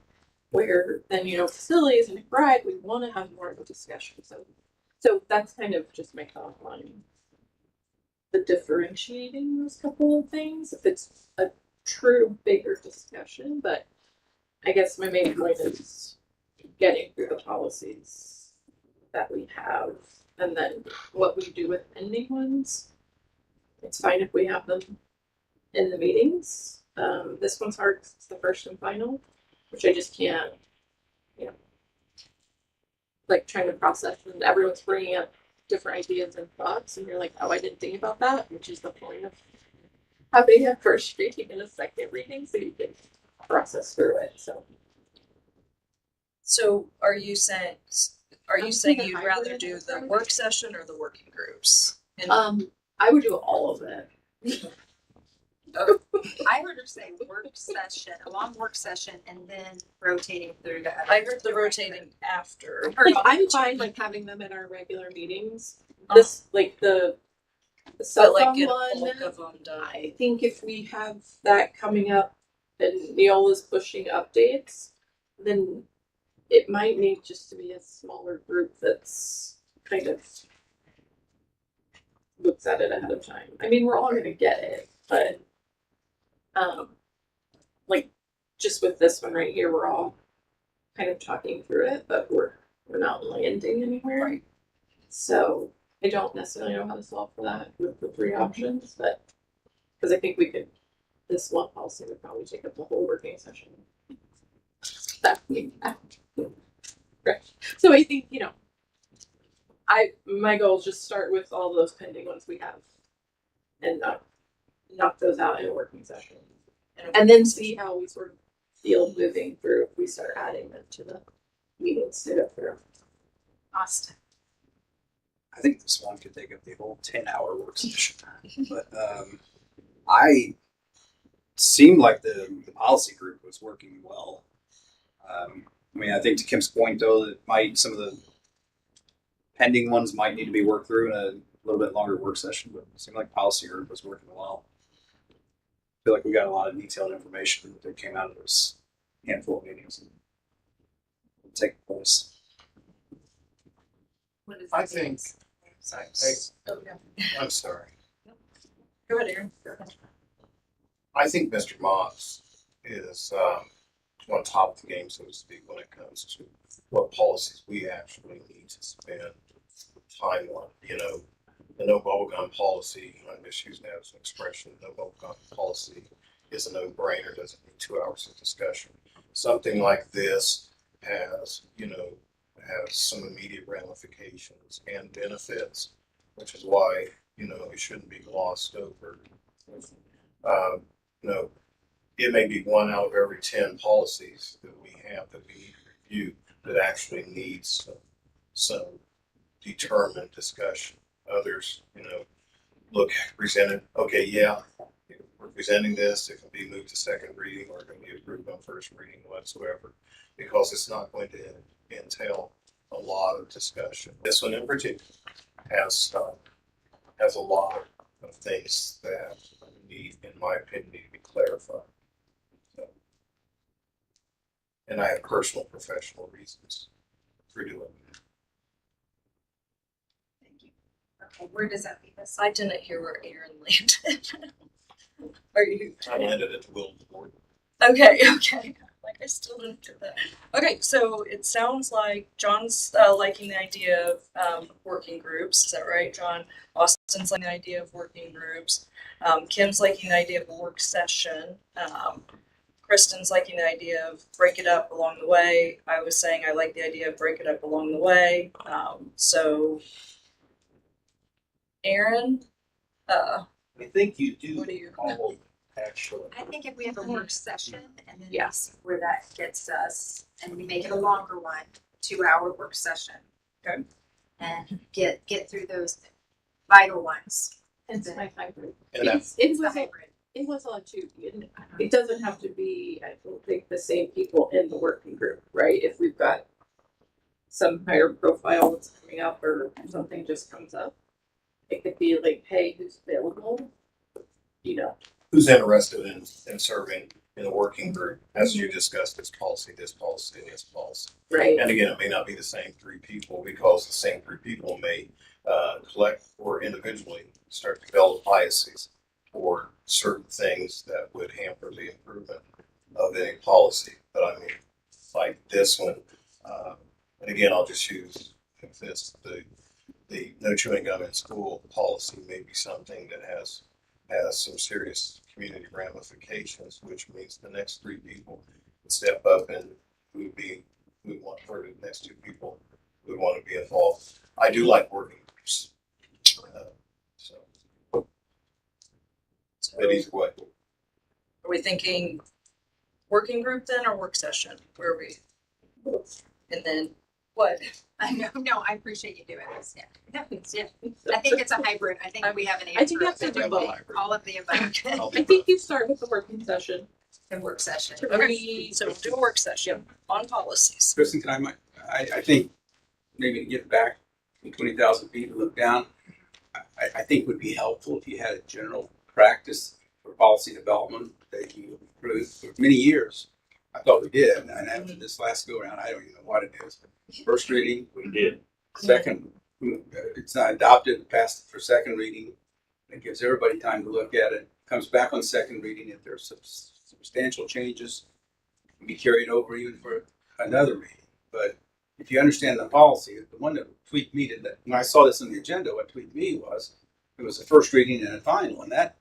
Where then, you know, facilities and McBride, we want to have more of a discussion. So that's kind of just my thought on the differentiating those couple of things. If it's a true bigger discussion, but I guess my main point is getting through the policies that we have, and then what we do with pending ones. It's fine if we have them in the meetings. This one's hard 'cause it's the first and final, which I just can't, you know, like trying to process, and everyone's bringing up different ideas and thoughts, and you're like, oh, I didn't think about that, which is the point of having a first reading and a second reading, so you can process through it. So are you saying thinking you'd hybrid rather do the approach. work session or the working groups? And I would do all of it. I heard her say work session, a long work session, and then rotating through the. I heard the rotating after. Like, I'm fine with having them in our regular meetings. This, like the But like cell get phone a one, bulk of them done. I think if we have that coming up and Neola's pushing updates, then it might need just to be a smaller group that's kind of looks at it ahead of time. I mean, we're all gonna get it, but like just with this one right here, we're all kind of talking through it, but we're not landing anywhere. Right. So I don't necessarily know how to solve for that with the three options, but because I think we could, this one policy would probably take up the whole working session. That right. So I think, you know, my goal is just start with all those pending ones we have and knock those out in a working session. And then see how we sort of feel moving through if we start adding them to the meetings to go through. Austin. I think this one could take up the whole 10-hour work session. But I seemed like the policy group was working well. I mean, I think to Kim's point, though, that some of the pending ones might need to be worked through in a little bit longer work session, but it seemed like policy group was working well. I feel like we got a lot of detailed information that came out of this handful of meetings. Take place. I think. Sorry. I'm sorry. Go ahead, Aaron. Go ahead. I think Mr. Moss is on top of the game, so to speak, when it comes to what policies we actually need to spend time on. You know, the no bubblegum policy, I'm just using that as an expression, no bubblegum policy is a no-brainer, doesn't need 2 hours of discussion. Something like this has some immediate ramifications and benefits, which is why, it shouldn't be glossed over. It may be 1 out of every 10 policies that we have that we need to review that actually needs some determined discussion. Others, look presented, okay, yeah, we're presenting this, it can be moved to second reading or it can be approved on first reading whatsoever, because it's not going to entail a lot of discussion. This one in particular has a lot of things that need, in my opinion, to be clarified. So, and I have personal, professional reasons for doing it. Thank you. Okay, where does that leave us? I didn't hear where Aaron landed. Are you? I landed at the will of the board. Okay. Like I still didn't do that. Okay, so it sounds like John's liking the idea of working groups. Is that right, John? Austin's liking the idea of working groups. Kim's liking the idea of a work session. Kristen's liking the idea of break it up along the way. I was saying I like the idea of break it up along the way. So Aaron, I think you do. What do you- all actually. I think if we have a work session and then Yeah. we see where that gets us and we make it a longer one, 2 hour work session. Okay. And get through those vital ones. It's my hybrid. And that, It It's the was hybrid. it was on two. It doesn't have to be, I don't think, the same people in the working group, right? If we've got some higher profile that's coming up or something just comes up, it could be like, hey, who's available? who's interested in serving in a working group, as you discussed, this policy, and this policy. Right. And again, it may not be the same 3 people, because the same 3 people may collect or individually start to develop biases or certain things that would hamper the improvement of any policy. But I mean, like this one, and again, I'll just use this, the no chewing gum in school policy may be something that has some serious community ramifications, which means the next 3 people would step up and we want for the next 2 people who would want to be involved. I do like working groups. But either way. Are we thinking working group then or work session? Where are we? And then what? I know, no, I appreciate you doing this, yeah. No, yeah. I think it's a hybrid, I think we have an answer. I think you have to of do everything. both. All of the above. I think you start with the working session. The work session. Okay, so we'll do a work session on policies. Kristen, I think maybe to get back from 20,000 feet and look down, I think would be helpful if you had a general practice for policy development that you approved for many years. I thought we did, and after this last go around, I don't even know what it is. First reading, we did. Second, it's not adopted, passed for second reading. It gives everybody time to look at it. Comes back on second reading. If there's substantial changes, it can be carried over even for another reading. But if you understand the policy, the one that tweaked me to that, when I saw this on the agenda, what tweaked me was it was a first reading and a final, and that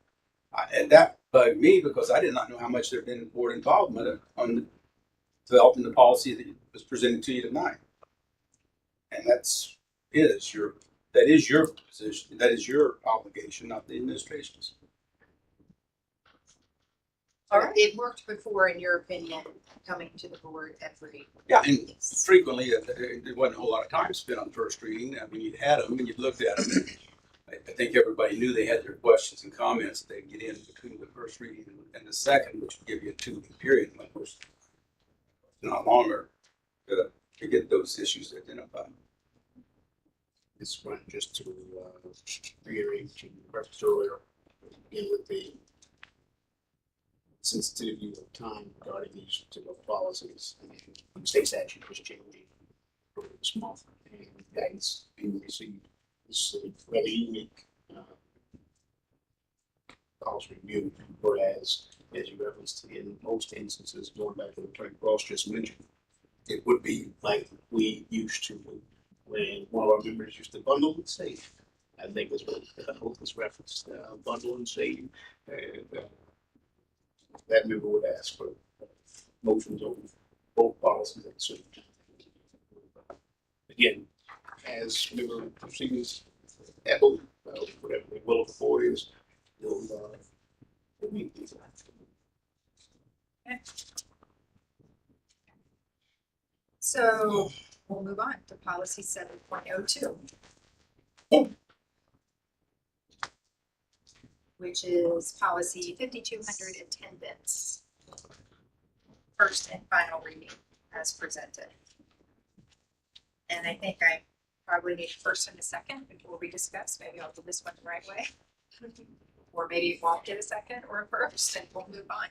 bugged me because I did not know how much there'd been board involvement on developing the policy that was presented to you tonight. And that is your position, that is your obligation, not the administration's. All right. It worked before, in your opinion, coming to the board every. Yeah, and frequently there wasn't a whole lot of time spent on first reading. I mean, you'd had them and you'd looked at them. And I think everybody knew they had their questions and comments that they'd get in between the first reading and the second, which would give you a 2-week period, of course, not longer, to get those issues identified. This one, just to reiterate to reference earlier, again with the sensitivity of time regarding these particular policies, and state statute was changing earlier this month, and guidance being received. This is a rather unique policy review, whereas, as you referenced, in most instances, going back to what Attorney Cross just mentioned, it would be like we used to when one of our members used to bundle and save. I think that's what I hope was referenced, bundle and save. And that member would ask for motions on both policies at the same time. Again, as member proceedings echo, whatever the will of the board is, we'll meet these. So we'll move on to policy 7.02, which is policy 5200 attendance. First and final reading as presented. And I think I probably need a first and a second before we discuss. Maybe I'll do this one the right way. Or maybe it won't get a second or a first and we'll move on.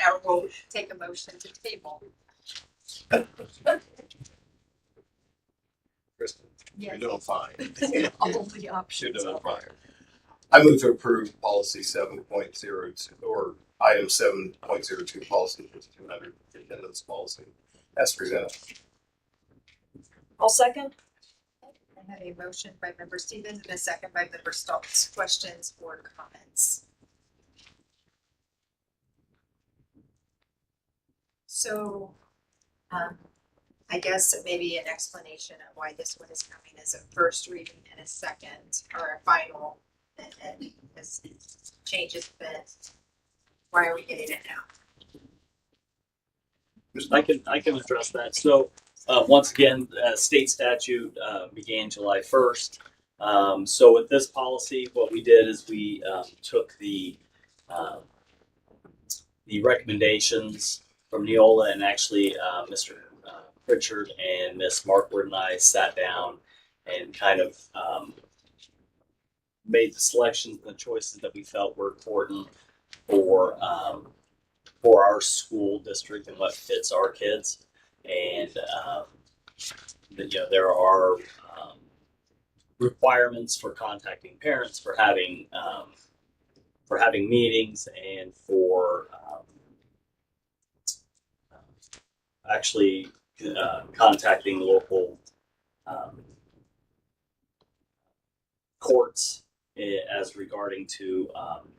Now we'll take a motion to table. Kristen, Yes. you're doing fine. All the options. You're doing fine. I move to approve policy 7.02 or item 7.02 policy 5200 attendance policy as presented. I'll second. I have a motion by member Stevens and a second by member Stoltz. Questions or comments? So, I guess maybe an explanation of why this one is coming as a first reading and a second or a final, and this changes been. Why are we getting it now? I can address that. So once again, state statute began July 1st. So with this policy, what we did is we took the recommendations from Neola, and actually Mr. Pritchard and Miss Markwood and I sat down and kind of made the selections and the choices that we felt were important for our school district and what fits our kids. And there are requirements for contacting parents, for having meetings, and for actually contacting local courts as regarding to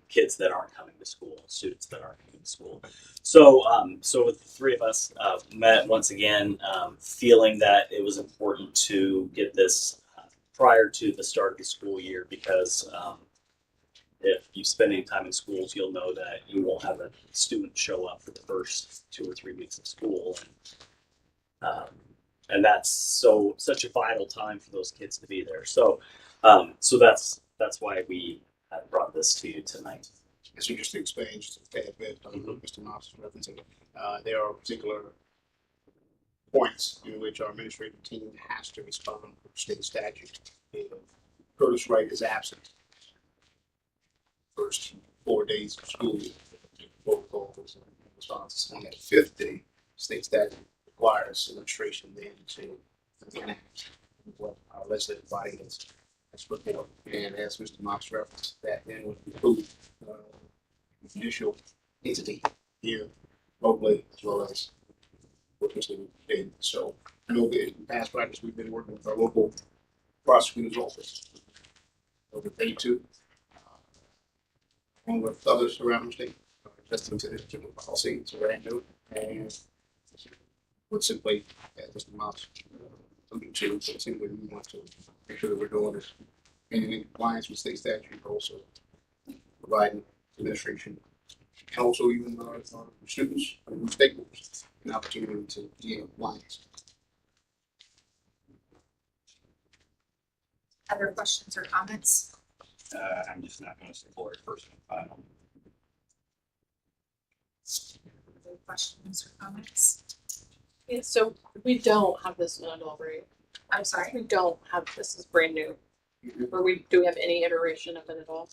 kids that aren't coming to school, students that aren't coming to school. So, with the three of us met once again, feeling that it was important to get this prior to the start of the school year, because if you spend any time in schools, you'll know that you won't have a student show up for the first 2 or 3 weeks of school, and that's such a vital time for those kids to be there. So that's why we brought this to you tonight. So just to expand just a tad bit on what Mr. Knox is referencing, there are particular points in which our administrative team has to respond to state statute. If Curtis Wright is absent first 4 days of school, protocols and responses. On that 5th day, states that requires administration then to enact what our legislative body has put forth. And as Mr. Moss referenced, that then would include the judicial entity here locally as well as what Mr. did. So I know that in past practice, we've been working with our local prosecutor's office over day 2, along with others around the state, adjusting to the general policy. So that note and would simply, as Mr. Moss alluded to, simply we want to make sure that we're doing this in compliance with state statute, but also providing administration and also even our students and stakeholders an opportunity to be in compliance. Other questions or comments? I'm just not gonna support it first and final. Other questions or comments? Yeah, so we don't have this one at all, right? I'm sorry. We don't have, this is brand new. Or do we have any iteration of it at all?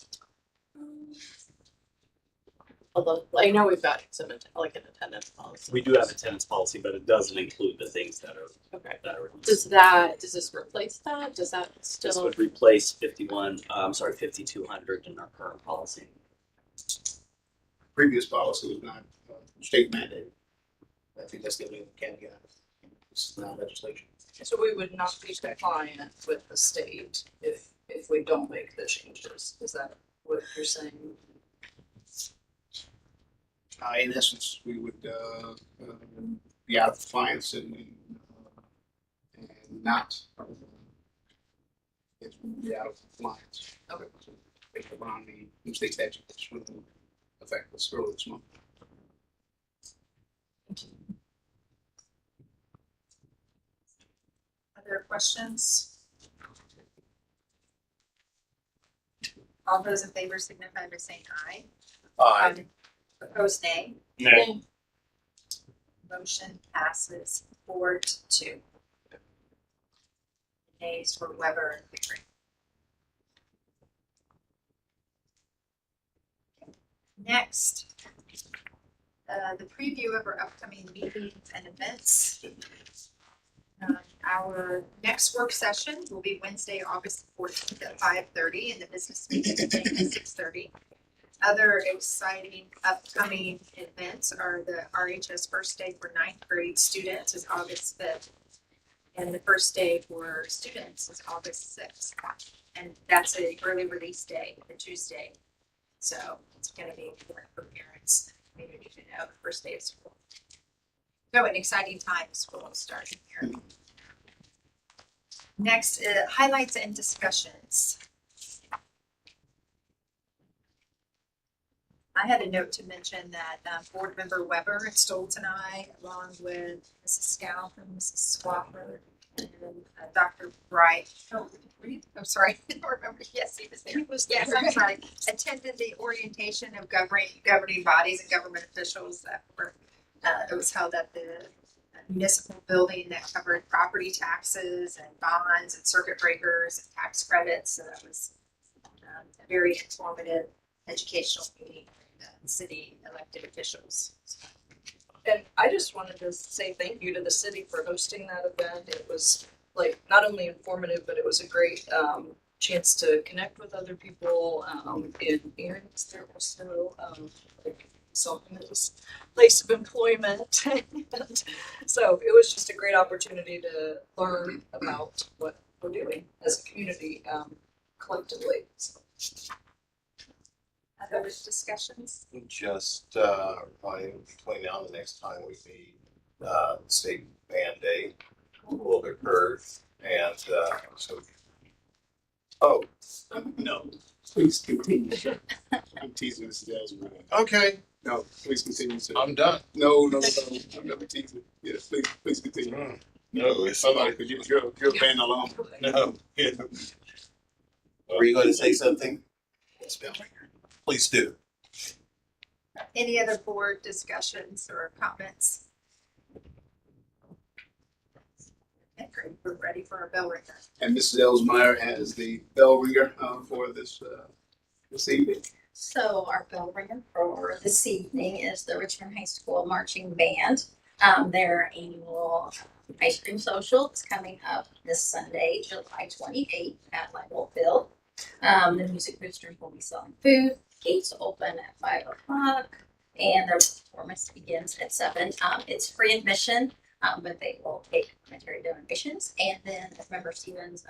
Although, I know we've got some, like an attendance policy. We do have attendance policy, but it doesn't include the things that are, Okay. that are. Does this replace that? Does that This still? would replace 5200 in our current policy. Previous policy was not state mandated. I think that's the only caveat. This is not legislation. So we would not be compliant with the state if we don't make the changes. Is that what you're saying? In essence, we would be out of compliance and not be out of compliance. Okay. Based upon the new state statute that's going to affect us early this month. Other questions? All those in favor signify by saying aye. Aye. Opposed, nay. Nay. Motion passes 4-2. Nays for Weber and Pickering. Next, the preview of our upcoming meetings and events. Our next work session will be Wednesday, August 14th at 5:30, and the business meeting today at 6:30. Other exciting upcoming events are the RHS First Day for 9th grade students is August 5th. And the first day for students is August 6th. And that's an early release day, the Tuesday. So it's gonna be important for parents, community to know the first day of school. So an exciting time, school starting here. Next, highlights and discussions. I had a note to mention that board member Weber and Stoltz and I, along with Mrs. Scalp and Mrs. Swapper and Dr. Bright, I'm sorry, I don't remember. Yes, he was there. Yes, I'm sorry. Attended the orientation of governing bodies and government officials that were, it was held at the municipal building that covered property taxes and bonds and circuit breakers and tax credits. So that was a very informative educational meeting for the city elected officials. And I just wanted to say thank you to the city for hosting that event. It was like not only informative, but it was a great chance to connect with other people. And Aaron was there also, like saw him at his place of employment. And so it was just a great opportunity to learn about what we're doing as a community collectively. So. Other discussions? Just probably between now and the next time we meet, state band day will occur, and so. Oh no! Please continue. I'm teasing Mrs. Ellsworth. Okay, No, please continue, sir. I'm done. No. I'm never teasing. Yes, please continue. No, it's Somebody could get your band along. no. Were you going to say something? Yes, Bill. Please do. Any other board discussions or comments? Okay, great. We're ready for our bell ringer. And Mrs. Elsmeyer has the bell ringer for this evening. So our bell ringer for this evening is the Richmond High School Marching Band. Their annual ice cream social is coming up this Sunday, July 28th at Light Field. The music boosters will be selling food. Gates open at 5 o'clock, and their performance begins at 7. It's free admission, but they will take monetary donations. And then, as Member Stevens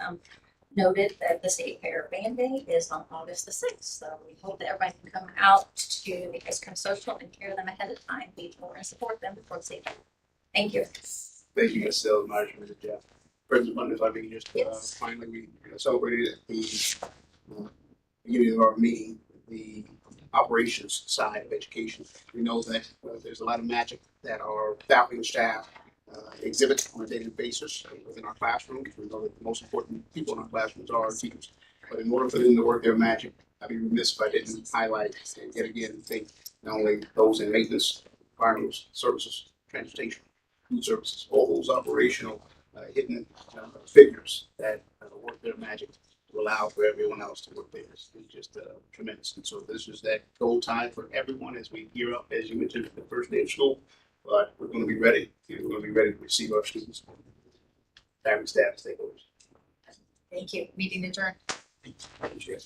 noted, that the State Fair Band Day is on August the 6th. So we hope that everybody can come out to the ice cream social and hear them ahead of time before and support them before the State Fair. Thank you. Thank you, Ms. Sales Manager, Mr. Jeff. President Bundy, if I may just, Yes. finally, we celebrated at the beginning of our meeting, the operations side of education. We know that there's a lot of magic that our faculty and staff exhibit on a daily basis within our classrooms. We know that the most important people in our classrooms are our teachers. But in order for them to work their magic, I'd be remiss if I didn't highlight and yet again thank not only those in maintenance, environmental services, transportation, food services, all those operational hidden figures that work their magic to allow for everyone else to work theirs. It's just tremendous. And so this is that goal time for everyone as we gear up, as you mentioned, the first day of school. But we're going to be ready. We're going to be ready to receive our students. Family, staff, stakeholders. Thank you. Meeting adjourned. Appreciate it.